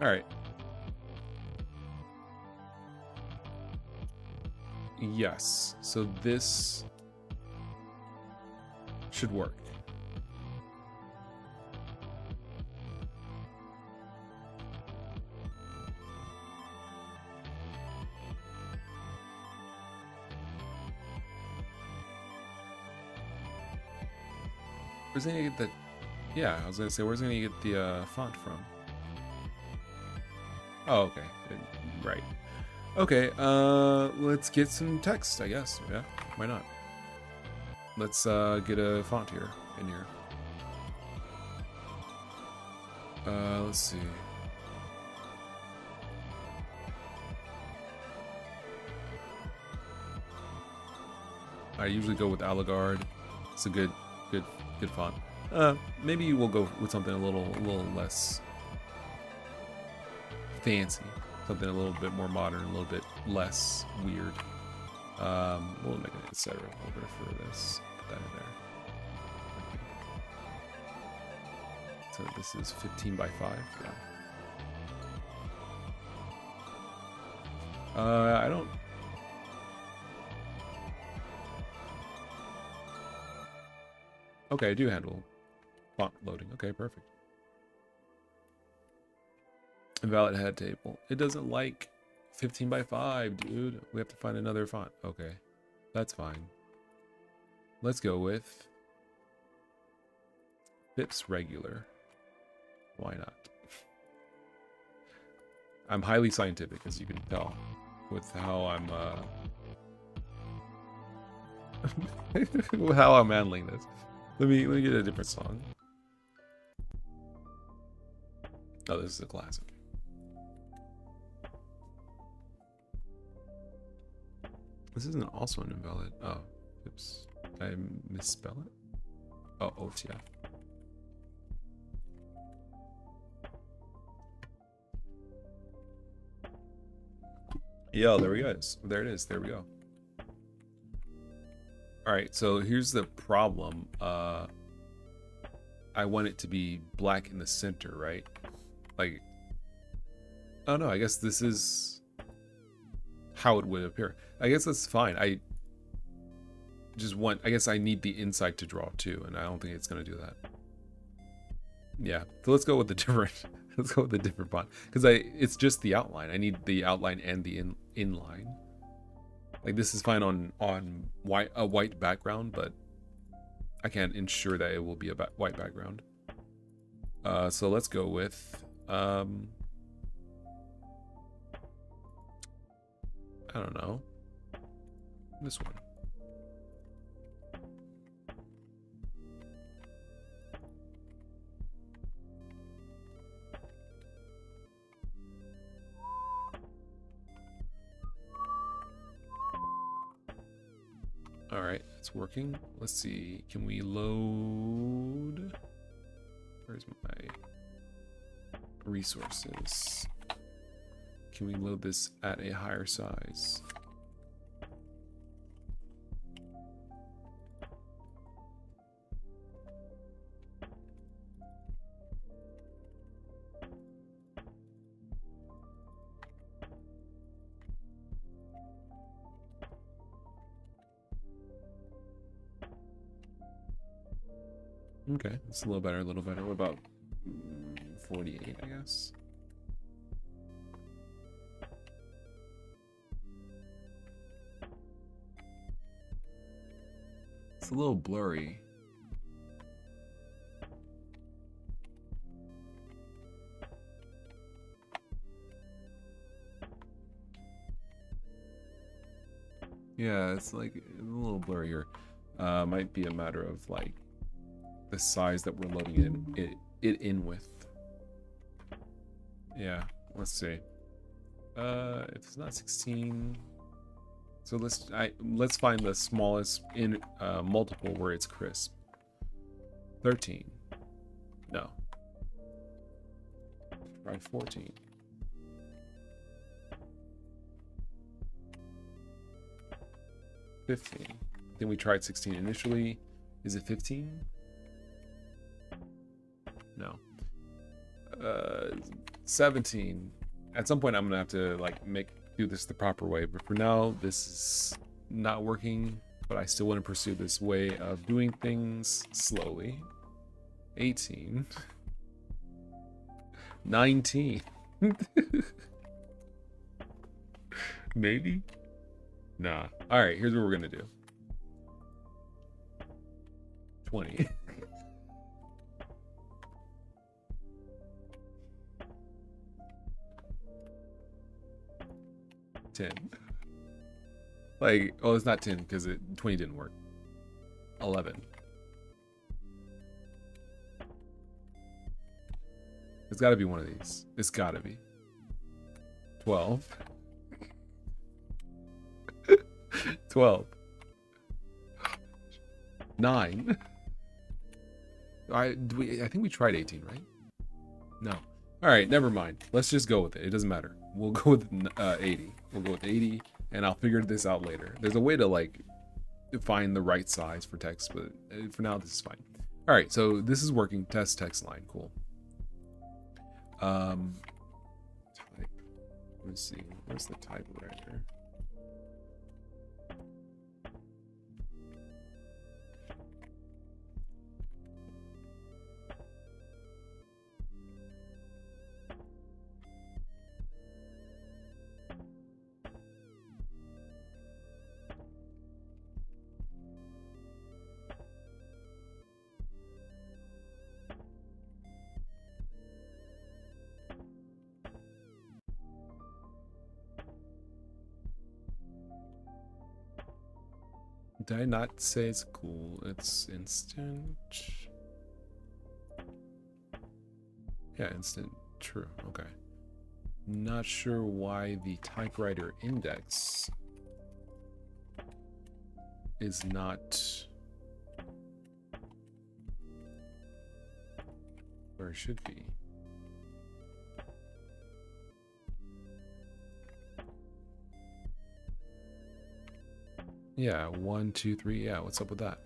All right. Yes. So this should work. Where's he gonna get the? Yeah, I was gonna say, where's he gonna get the font from? Oh, okay. Right. Okay, let's get some text, I guess. Yeah, why not? Let's get a font here, in here. Let's see. I usually go with Allegard. It's a good font. Maybe we'll go with something a little less fancy, something a little bit more modern, a little bit less weird. We'll make an etc. folder for this. Put that in there. So this is 15 by 5. Yeah. I don't. Okay, I do handle font loading. Okay, perfect. Invalid head table. It doesn't like 15 by 5, dude. We have to find another font. Okay, that's fine. Let's go with Phipps regular. Why not? I'm highly scientific, as you can tell, with how I'm with how I'm handling this. Let me get a different song. Oh, this is a classic. This isn't also an invalid. Oh, oops. Did I misspell it? Oh, OTF. Yo, there we go. There it is. There we go. All right, so here's the problem. I want it to be black in the center, right? Like, oh no, I guess this is how it would appear. I guess that's fine. I guess I need the inside to draw too, and I don't think it's gonna do that. Yeah, so let's go with the different. Let's go with the different font, because it's just the outline. I need the outline and the inline. Like, this is fine on a white background, but I can't ensure that it will be a white background. So let's go with I don't know, this one. All right, it's working. Let's see. Can we load? Where's my resources? Can we load this at a higher size? Okay, it's a little better, a little better. What about 48, I guess? It's a little blurry. Yeah, it's like a little blurry here. Might be a matter of like the size that we're loading it in with. Yeah, let's see. If it's not 16, so let's find the smallest in multiple where it's crisp. 13. No. Try 14. 15. Then we tried 16 initially. Is it 15? No. 17. At some point I'm gonna have to like do this the proper way, but for now this is not working, but I still want to pursue this way of doing things slowly. 18. 19. Maybe? Nah. Alright, here's what we're gonna do. 20. 10. Like, oh, it's not 10 because 20 didn't work. 11. It's got to be one of these. It's got to be 12. 12. 9. I think we tried 18, right? No. All right, never mind. Let's just go with it. It doesn't matter. We'll go with 80. We'll go with 80, and I'll figure this out later. There's a way to like find the right size for text, but for now this is fine. All right, so this is working. Test text line. Cool. Type. Let's see. Where's the typewriter? Did I not say it's cool? It's instant. Yeah, instant. True. Okay. Not sure why the typewriter index is not where it should be. Yeah, 1, 2, 3. Yeah, what's up with that?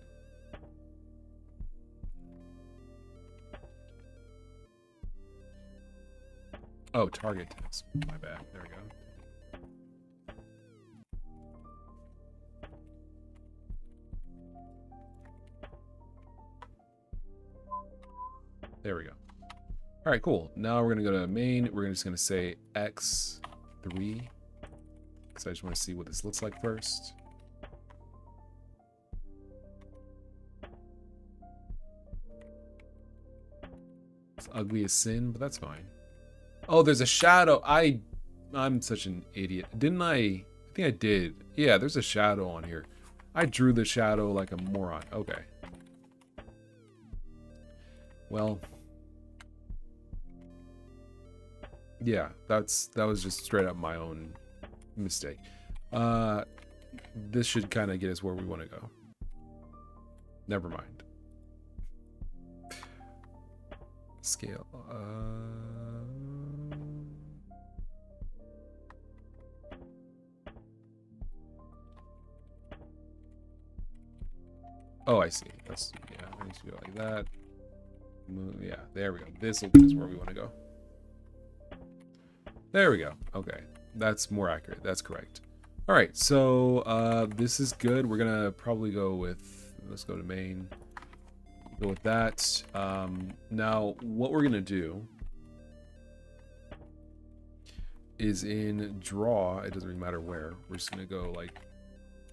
Oh, target text. My bad. There we go. There we go. All right, cool. Now we're gonna go to main. We're just gonna say x3 because I just want to see what this looks like first. It's ugly as sin, but that's fine. Oh, there's a shadow. I'm such an idiot. Didn't I? I think I did. Yeah, there's a shadow on here. I drew the shadow like a moron. Okay. Well. Yeah, that was just straight up my own mistake. This should kind of get us where we want to go. Never mind. Scale. Oh, I see. That's, yeah, I need to do it like that. Move, yeah, there we go. This is where we want to go. There we go. Okay, that's more accurate. That's correct. All right, so this is good. We're gonna probably go with, let's go to main. Go with that. Now, what we're gonna do is in draw. It doesn't really matter where. We're just gonna go like,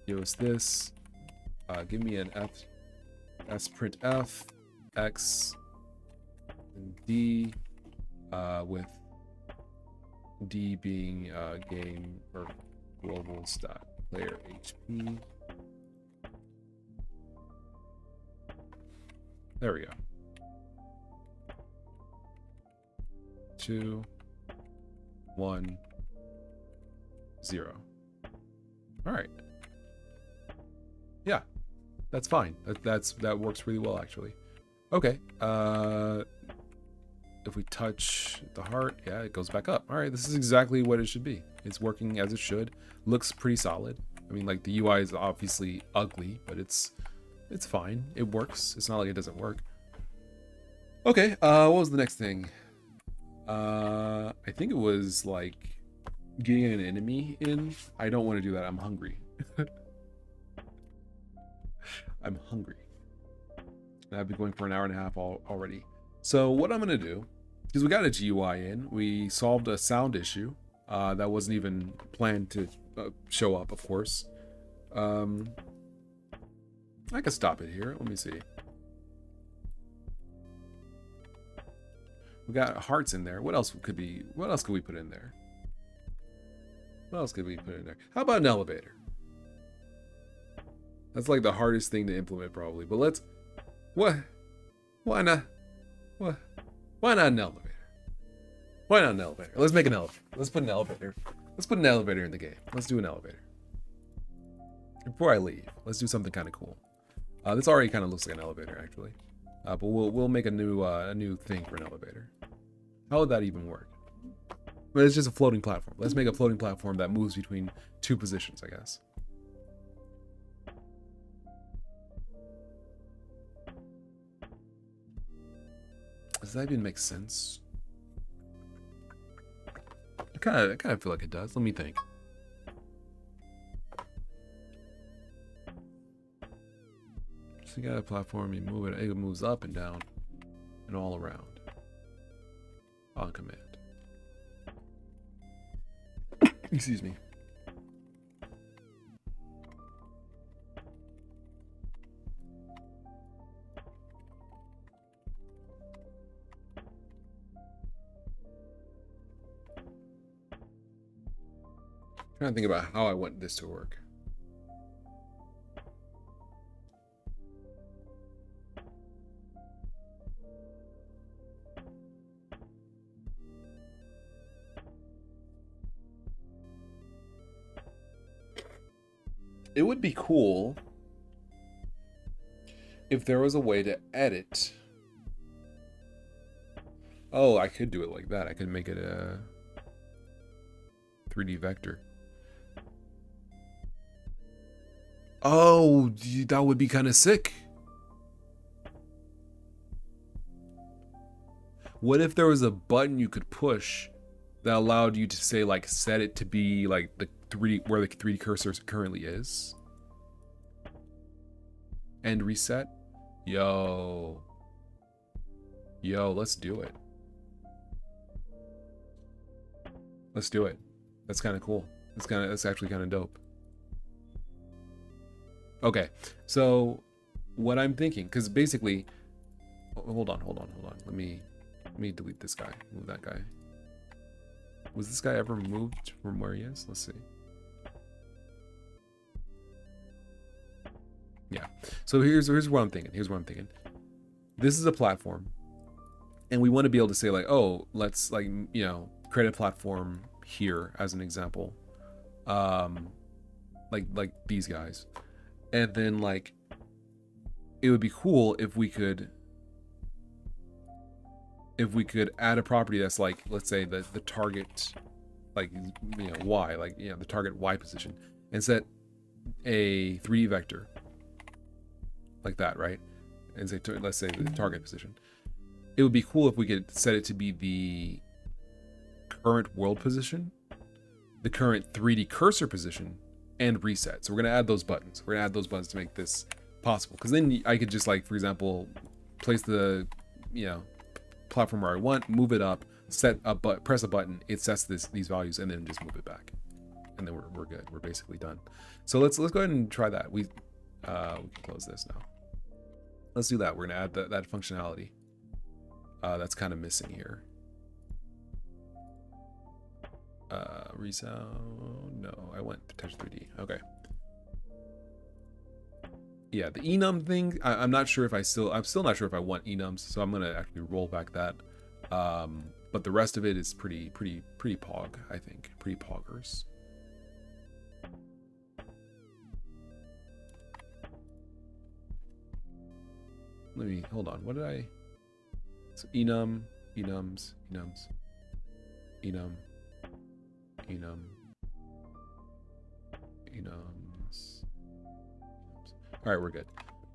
give us this. Give me an s print f x and d with d being game or global dot player HP. There we go. 2 1 0. All right. Yeah, that's fine. That works really well actually. Okay. If we touch the heart, yeah, it goes back up. All right, this is exactly what it should be. It's working as it should. Looks pretty solid. I mean, like the UI is obviously ugly, but it's fine. It works. It's not like it doesn't work. Okay, what was the next thing? I think it was like getting an enemy in. I don't want to do that. I'm hungry. I'm hungry. I've been going for an hour and a half already. So what I'm gonna do, because we got a GUI in, we solved a sound issue that wasn't even planned to show up, of course. I can stop it here. Let me see. We got hearts in there. What else could we put in there? What else could we put in there? How about an elevator? That's like the hardest thing to implement probably. But let's, why not? Why not an elevator? Why not an elevator? Let's make an elevator. Let's put an elevator. Let's put an elevator in the game. Let's do an elevator. Before I leave, let's do something kind of cool. This already kind of looks like an elevator actually. But we'll make a new thing for an elevator. How would that even work? But it's just a floating platform. Let's make a floating platform that moves between two positions, I guess. Does that even make sense? I kind of feel like it does. Let me think. So you got a platform, you move it, it moves up and down and all around on command. Excuse me. Trying to think about how I want this to work. It would be cool if there was a way to edit. Oh, I could do it like that. I could make it a 3D vector. Oh, that would be kind of sick. What if there was a button you could push that allowed you to say like set it to be like the 3D where the 3D cursor currently is and reset? Yo, let's do it. Let's do it. That's kind of cool. That's actually kind of dope. Okay, so what I'm thinking, because basically, hold on. Let me delete this guy. Move that guy. Was this guy ever moved from where he is? Let's see. Yeah. So here's what I'm thinking. This is a platform, and we want to be able to say like, oh, let's like, you know, create a platform here as an example, like these guys, and then like it would be cool if we could add a property that's like, let's say the target, like, you know, y, like, you know, the target y position, and set a 3D vector like that, right? And say, let's say the target position. It would be cool if we could set it to be the current world position, the current 3D cursor position, and reset. So we're gonna add those buttons. We're gonna add those buttons to make this possible. Because then I could just, like, for example, place the, you know, platform where I want, move it up, press a button, it sets these values, and then just move it back, and then we're good. We're basically done. So let's go ahead and try that. We can close this now. Let's do that. We're gonna add that functionality that's kind of missing here. Resound. No, I went to touch 3D. Okay. Yeah, the enum thing, I'm not sure if I'm still not sure if I want enums, so I'm gonna actually roll back that. But the rest of it is pretty pog, I think. Pretty poggers. Let me hold on. What did I? So enum, enums, enums, enums, enums. All right, we're good.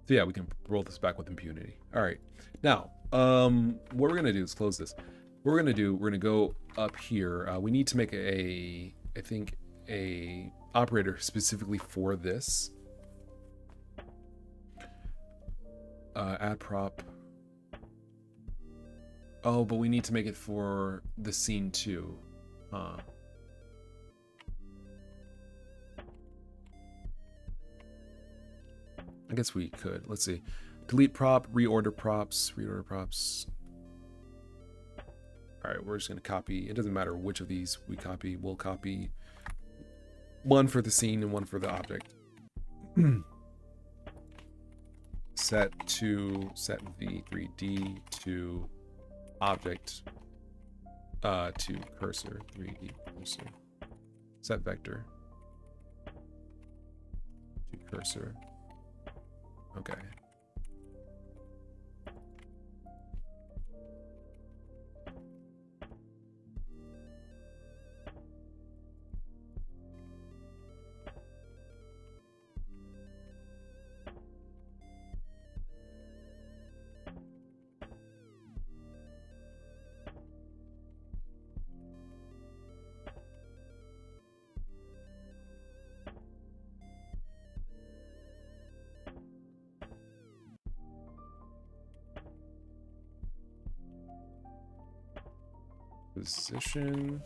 So yeah, we can roll this back with impunity. All right, now what we're gonna do is close this. What we're gonna go up here. We need to make I think a operator specifically for this. Add prop. Oh, but we need to make it for the scene too. Huh. I guess we could. Let's see. Delete prop, reorder props, reorder props. All right, we're just gonna copy. It doesn't matter which of these we copy. We'll copy one for the scene and one for the object. Set v3d to object to cursor 3D cursor. Set vector to cursor. Okay. Position.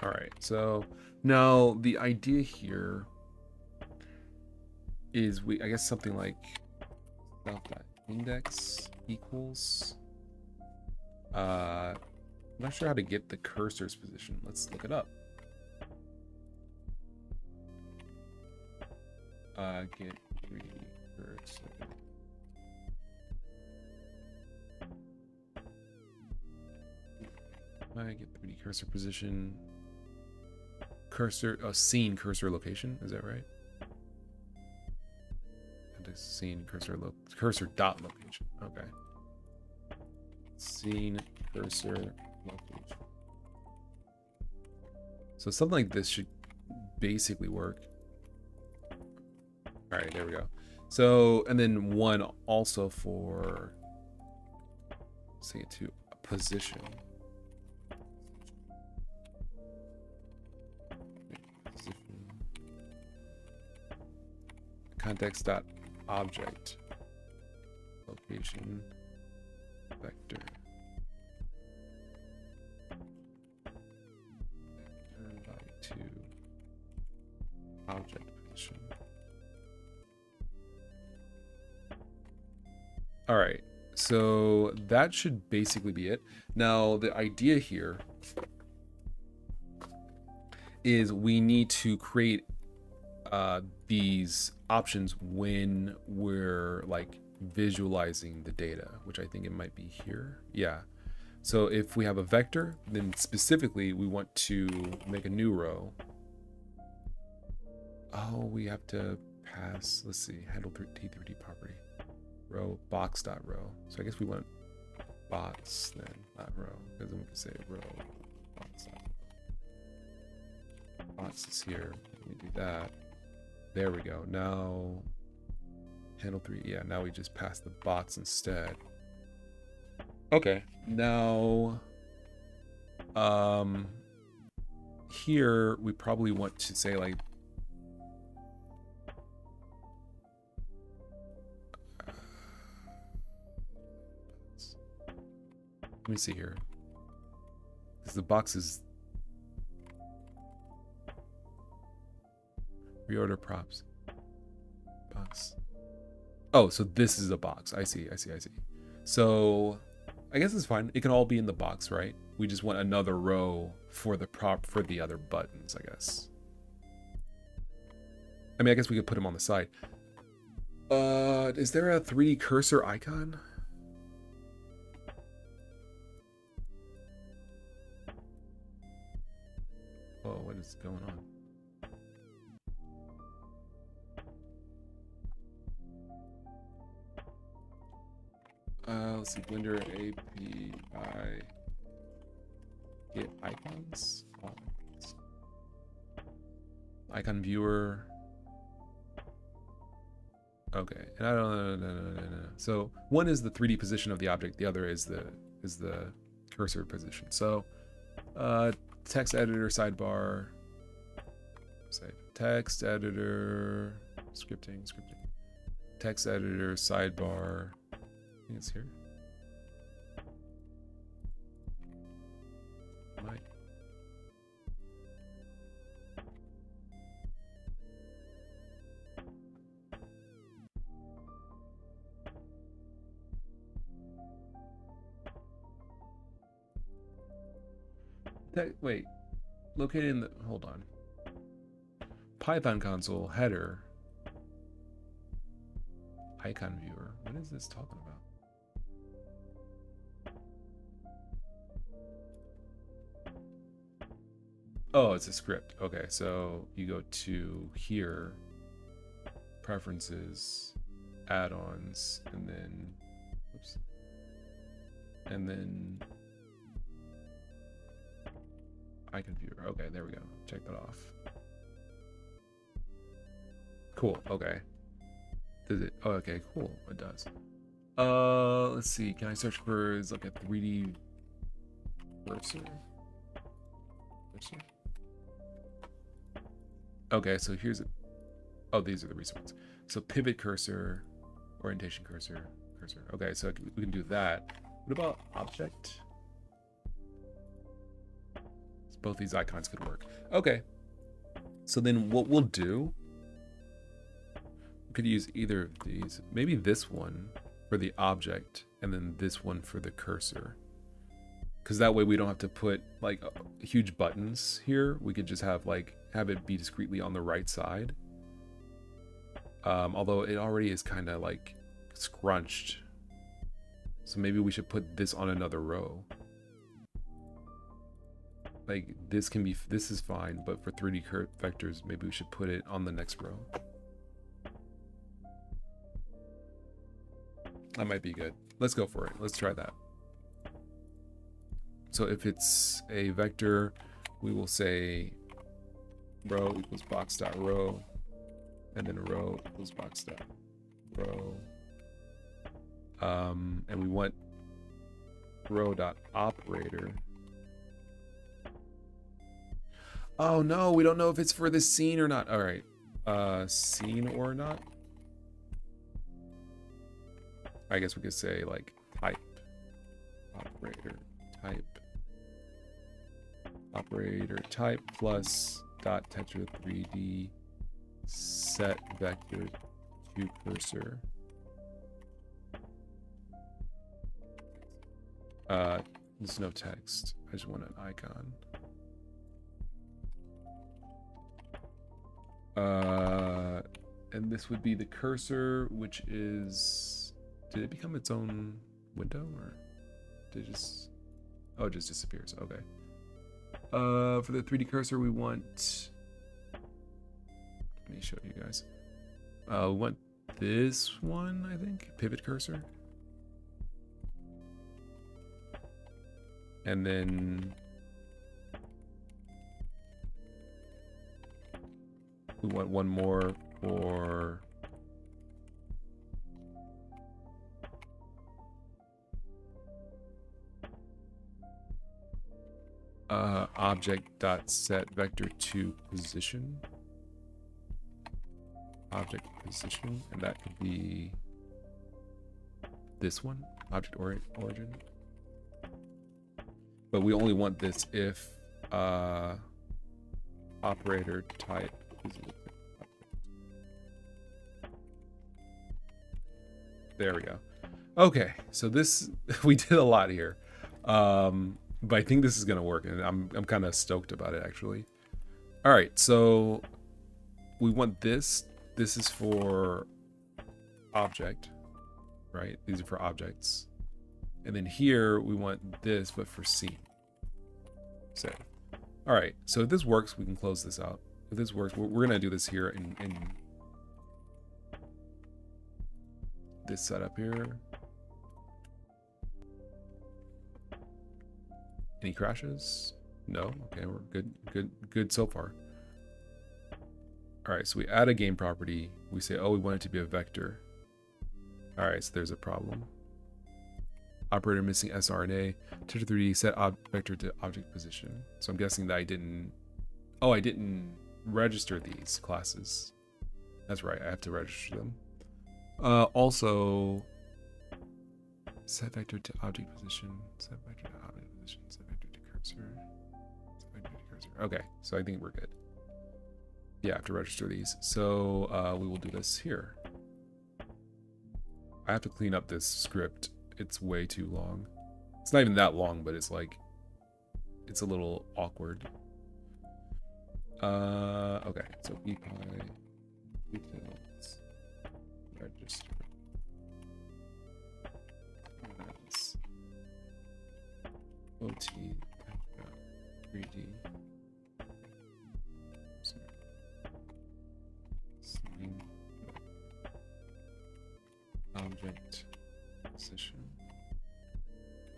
All right, so now the idea here is I guess something like self.index equals I'm not sure how to get the cursor's position. Let's look it up. Get 3D cursor. I get 3D cursor position. Cursor, scene cursor location. Is that right? And a scene cursor cursor dot location. Okay. Scene cursor location. So something like this should basically work. All right, there we go. So, and then one also for, say it to position. Context.object location vector. Value to object position. All right, so that should basically be it. Now the idea here is we need to create these options when we're like visualizing the data, which I think it might be here. Yeah. So if we have a vector, then specifically we want to make a new row. Oh, we have to pass. Let's see. Handle T3D property. Row box.row. So I guess we want box then, not row. Because then we can say row box. Box is here. Let me do that. There we go. Now handle 3. Yeah, now we just pass the box instead. Okay. Now here we probably want to say like let me see here. Because the box is reorder props. Box. Oh, so this is a box. I see. So I guess it's fine. It can all be in the box, right? We just want another row for the prop for the other buttons, I guess. I mean, I guess we could put them on the side. Is there a 3D cursor icon? Oh, what is going on? Let's see, Blender API get icons. Icon viewer. Okay, and I don't know. So one is the 3D position of the object, the other is the cursor position. So text editor sidebar. Save text editor scripting. Text editor sidebar. I think it's here. Might. Wait. Located in the hold on. Python console header. Icon viewer. What is this talking about? Oh, it's a script. Okay, so you go to here, preferences, add-ons, and then, oops, and then icon viewer. Okay, there we go. Check that off. Cool. Okay. Does it? Oh, okay. Cool. It does. Let's see. Can I search for like a 3D cursor? Okay, so here's it. Oh, these are the recent ones. So pivot cursor, orientation cursor. Okay, so we can do that. What about object? So both these icons could work. Okay. So then what we'll do, we could use either of these. Maybe this one for the object and then this one for the cursor. Because that way we don't have to put like huge buttons here. We could just have it be discretely on the right side. Although it already is kind of like scrunched. So maybe we should put this on another row. Like this is fine, but for 3D vectors, maybe we should put it on the next row. That might be good. Let's go for it. Let's try that. So if it's a vector, we will say row equals box.row, and then row equals box.row. And we want row.operator. Oh no, we don't know if it's for the scene or not. All right, scene or not. I guess we could say like type operator type plus dot tetra 3D set vector to cursor. There's no text. I just want an icon. And this would be the cursor, which is, did it become its own window or did it just, oh, it just disappears. Okay. For the 3D cursor, we want, let me show you guys. We want this one, I think, pivot cursor. And then we want one more for object.set vector to position. Object position, and that could be this one, object origin. But we only want this if operator type is there we go. Okay, so this we did a lot here. But I think this is gonna work, and I'm kind of stoked about it actually. All right, so we want this. This is for object, right? These are for objects, and then here we want this, but for scene. So, all right. So if this works, we can close this out. If this works, we're gonna do this here in this setup here. Any crashes? No. Okay, we're good so far. All right, so we add a game property. We say, oh, we want it to be a vector. All right, so there's a problem. Operator missing sRNA. Tetra3D set vector to object position. So I'm guessing that I didn't register these classes. That's right, I have to register them. Also, set vector to object position. Set vector to object position. Set vector to cursor. Set vector to cursor. Okay, so I think we're good. Yeah, I have to register these. So we will do this here. I have to clean up this script. It's way too long. It's not even that long, but it's like, it's a little awkward. Okay, so bpy details register. That's OT 3D. Object position.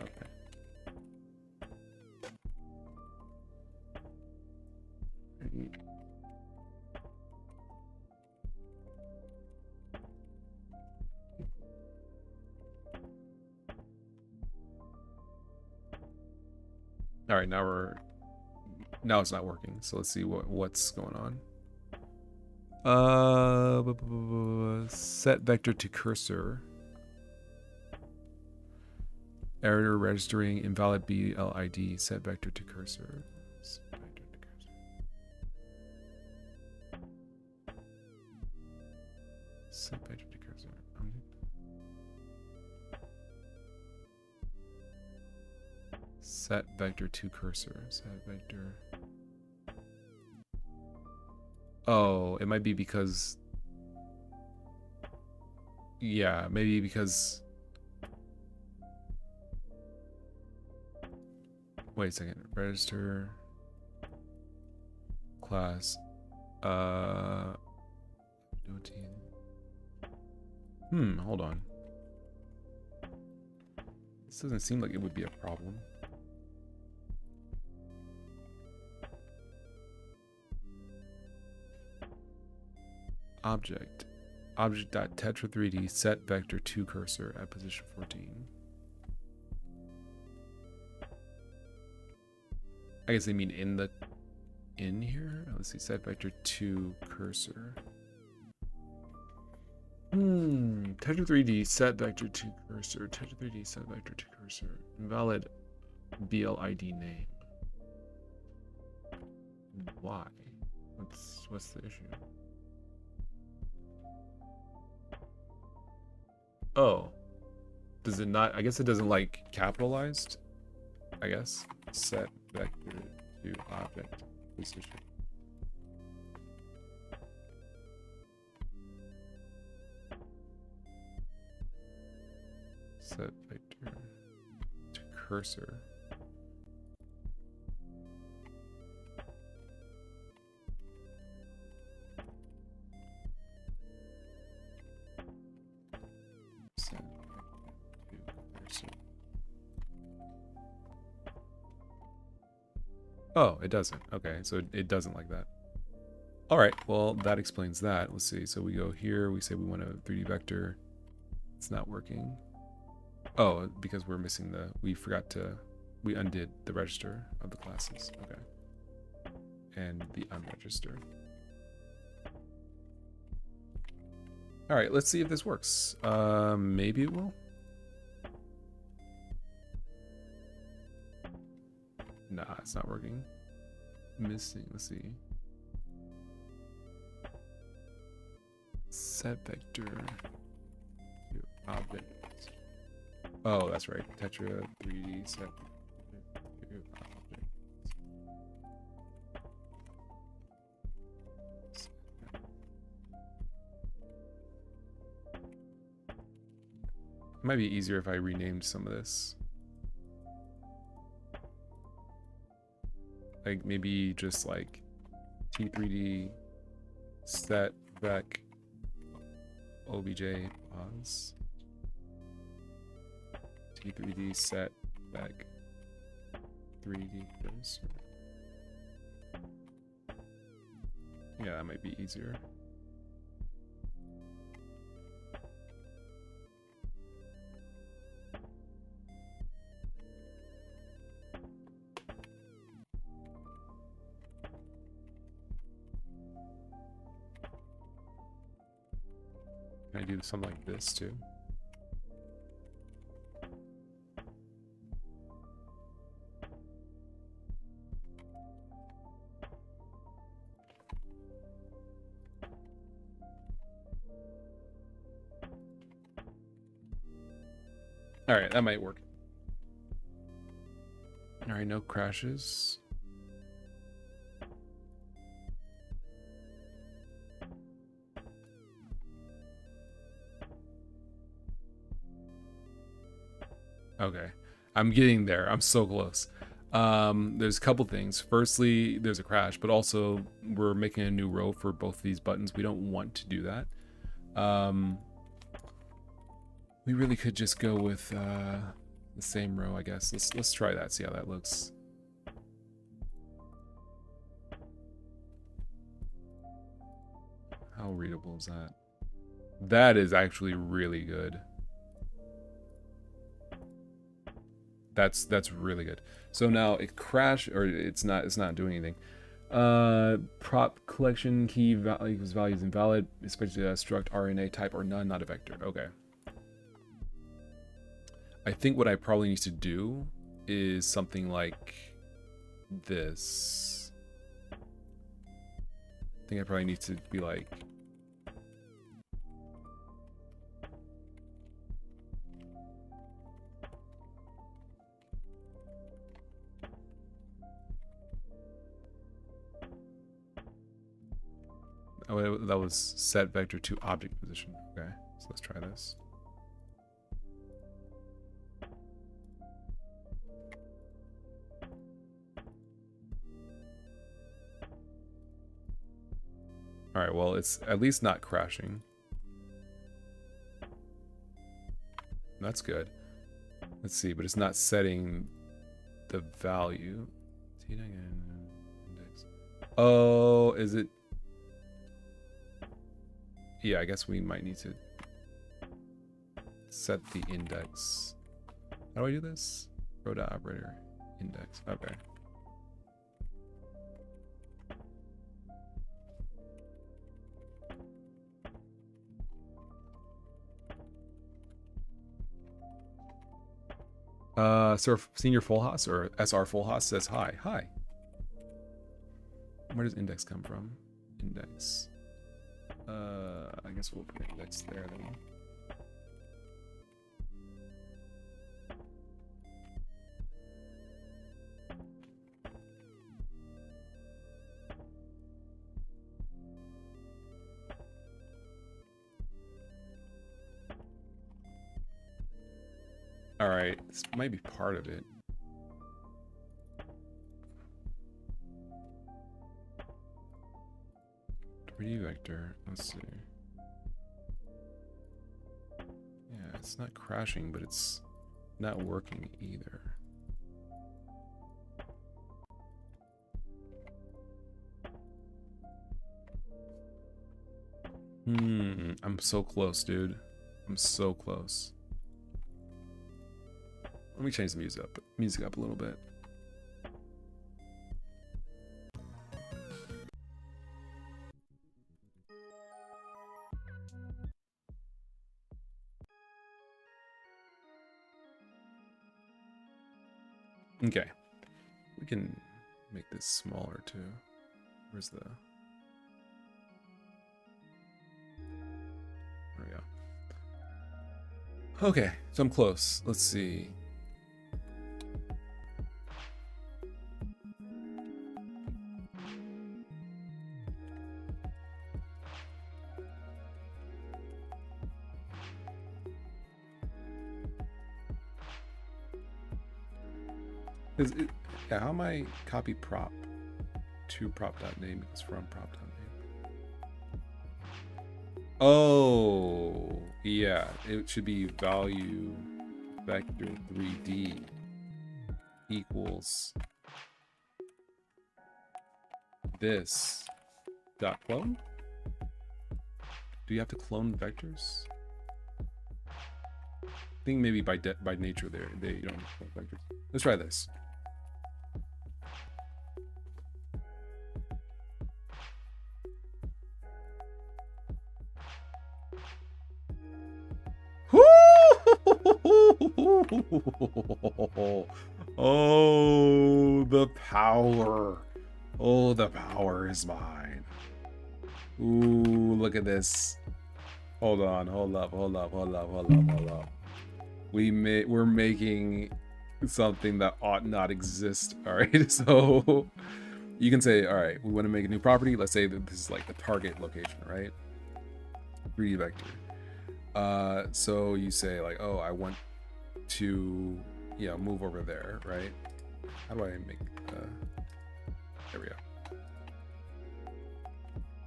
Okay. All right, now it's not working. So let's see what's going on. Set vector to cursor. Error registering invalid BLID. Set vector to cursor. Set vector to cursor. Set vector to cursor. Set vector to cursor. Set vector. Oh, it might be because... Yeah, maybe because... Wait a second. Register... Class... Hold on. This doesn't seem like it would be a problem. Object.tetra3D set vector to cursor at position 14. I guess they mean in here. Let's see, set vector to cursor. Tetra3D set vector to cursor. Tetra3D set vector to cursor. Invalid BLID name. Why? What's the issue? Oh, does it not? I guess it doesn't like capitalized. I guess set vector to object position. Set vector to cursor. Oh, it doesn't. Okay, so it doesn't like that. All right, well, that explains that. Let's see. So we go here. We say we want a 3D vector. It's not working. Oh, because we're missing the... We undid the register of the classes. Okay. And the unregister. All right, let's see if this works. Maybe it will. Nah, it's not working. Missing, let's see. Set vector to object. Oh, that's right. Tetra 3D set to object. It might be easier if I renamed some of this. Like maybe just like T3D set vec obj pause T3D set vec 3D cursor. Yeah, that might be easier. Can I do something like this too? All right, that might work. All right, no crashes. Okay, I'm getting there. I'm so close. There's a couple things. Firstly, there's a crash, but also we're making a new row for both these buttons. We don't want to do that. We really could just go with the same row, I guess. Let's try that. See how that looks. How readable is that? That is actually really good. That's really good. So now it crashed, or it's not doing anything. Prop collection key value is invalid, especially a struct RNA type or none, not a vector. Okay. I think what I probably need to do is something like this. I think I probably need to be like, oh, that was set vector to object position. Okay, so let's try this. All right, well, it's at least not crashing. That's good. Let's see, but it's not setting the value. Index. Oh, is it? Yeah, I guess we might need to set the index. How do I do this? Row operator index. Okay. Sir Senior Fullhaus or SR Fullhaus says hi. Hi. Where does index come from? Index. I guess we'll put index there then. All right, this might be part of it. Vector. Let's see. Yeah, it's not crashing, but it's not working either. I'm so close, dude. I'm so close. Let me change the music up a little bit. Okay. We can make this smaller too. Where's the... There we go. Okay, so I'm close. Let's see. Yeah, how am I copy prop to prop.name equals from prop.name? Oh, yeah, it should be value vector 3D equals this dot clone. Do you have to clone vectors? I think maybe by nature they don't clone vectors. Let's try this. Oh, the power. Oh, the power is mine. Ooh, look at this. Hold on, hold up. We're making something that ought not exist. All right, so you can say, all right, we want to make a new property. Let's say that this is like the target location, right? 3D vector. So you say like, oh, I want to, move over there, right? How do I make, there we go.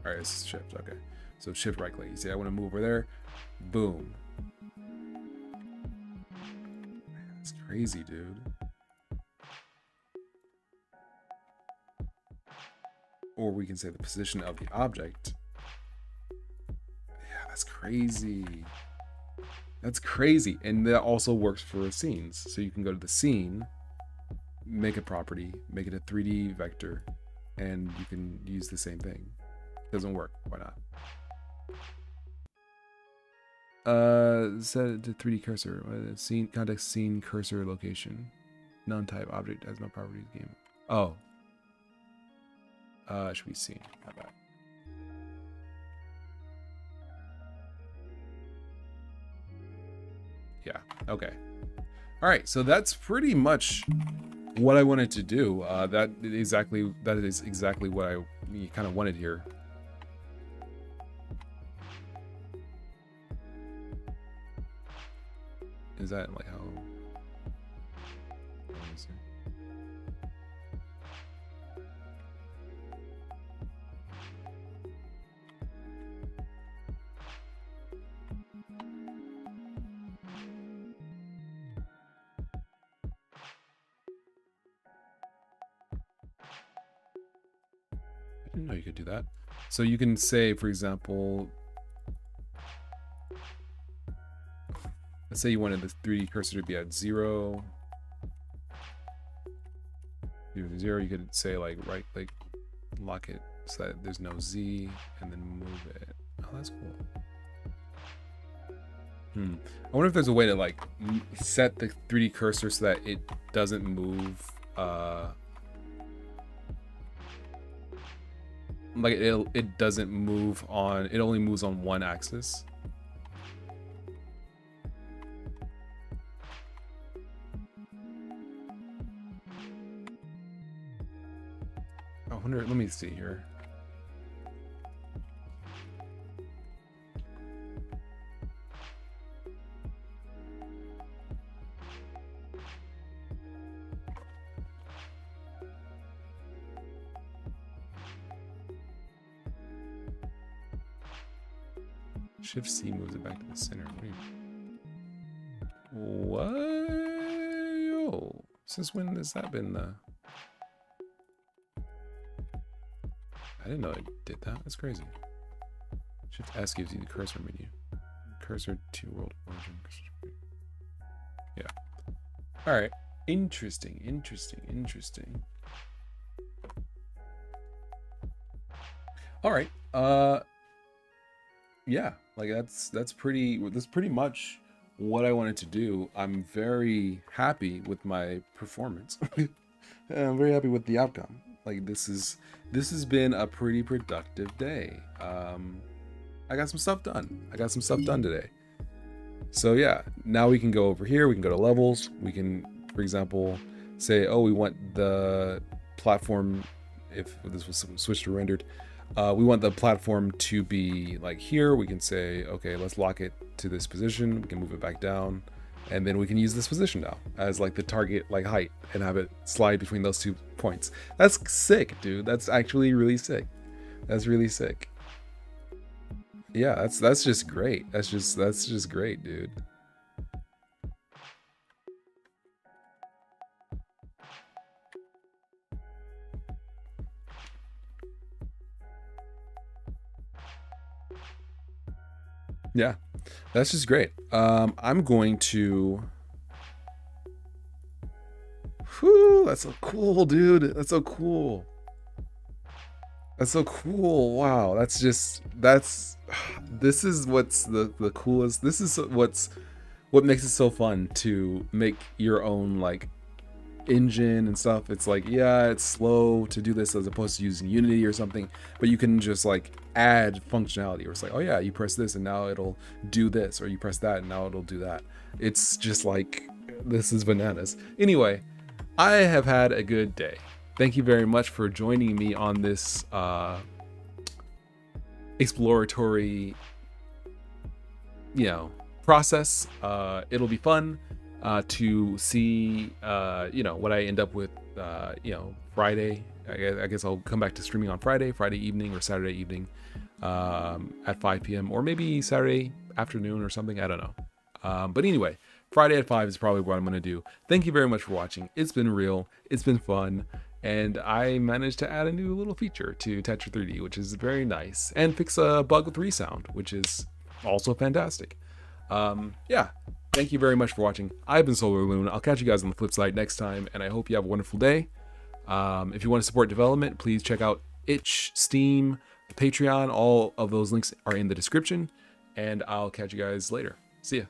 All right, this is shift, okay. So shift right click, you say I want to move over there, boom. That's crazy, dude. Or we can say the position of the object. Yeah, that's crazy. That's crazy. And that also works for scenes. So you can go to the scene, make a property, make it a 3D vector, and you can use the same thing. Doesn't work. Why not? Set it to 3D cursor. Scene context scene cursor location. Non-type object has no properties game. Oh. It should be scene. How about? Yeah. Okay. All right. So that's pretty much what I wanted to do. That is exactly what I kind of wanted here. Is that like how? I didn't know you could do that. So you can say, for example, let's say you wanted the 3D cursor to be at 0. 0, you could say like right click, lock it so that there's no Z, and then move it. Oh, that's cool. I wonder if there's a way to like set the 3D cursor so that it doesn't move. Like it doesn't move on. It only moves on one axis. I wonder. Let me see here. Shift C moves it back to the center. What? Yo, since when has that been the? I didn't know it did that. That's crazy. Shift S gives you the cursor menu. Cursor to world origin. Yeah. All right. Interesting. All right. Yeah, like that's pretty much what I wanted to do. I'm very happy with my performance. I'm very happy with the outcome. Like this has been a pretty productive day. I got some stuff done. Today. So yeah, now we can go over here. We can go to levels. We can, for example, say, oh, we want the platform. If this was switched to rendered, we want the platform to be like here. We can say, okay, let's lock it to this position. We can move it back down, and then we can use this position now as like the target like height and have it slide between those 2 points. That's sick, dude. That's actually really sick. That's really sick. Yeah, that's just great. That's just great, dude. Yeah, that's just great. I'm going to. Whew, that's so cool, dude. That's so cool. Wow, this is what's the coolest. This is what makes it so fun to make your own like engine and stuff. It's like, yeah, it's slow to do this as opposed to using Unity or something, but you can just like add functionality where it's like, oh yeah, you press this and now it'll do this, or you press that and now it'll do that. It's just like, this is bananas. Anyway, I have had a good day. Thank you very much for joining me on this exploratory, process. It'll be fun to see, what I end up with, Friday. I guess I'll come back to streaming on Friday evening or Saturday evening at 5 p.m. or maybe Saturday afternoon or something. I don't know. But anyway, Friday at 5 is probably what I'm going to do. Thank you very much for watching. It's been real. It's been fun. And I managed to add a new little feature to Tetra 3D, which is very nice, and fix a bug with resound, which is also fantastic. Yeah, thank you very much for watching. I've been SolarLune. I'll catch you guys on the flip side next time, and I hope you have a wonderful day. If you want to support development, please check out Itch, Steam, Patreon. All of those links are in the description, and I'll catch you guys later. See ya.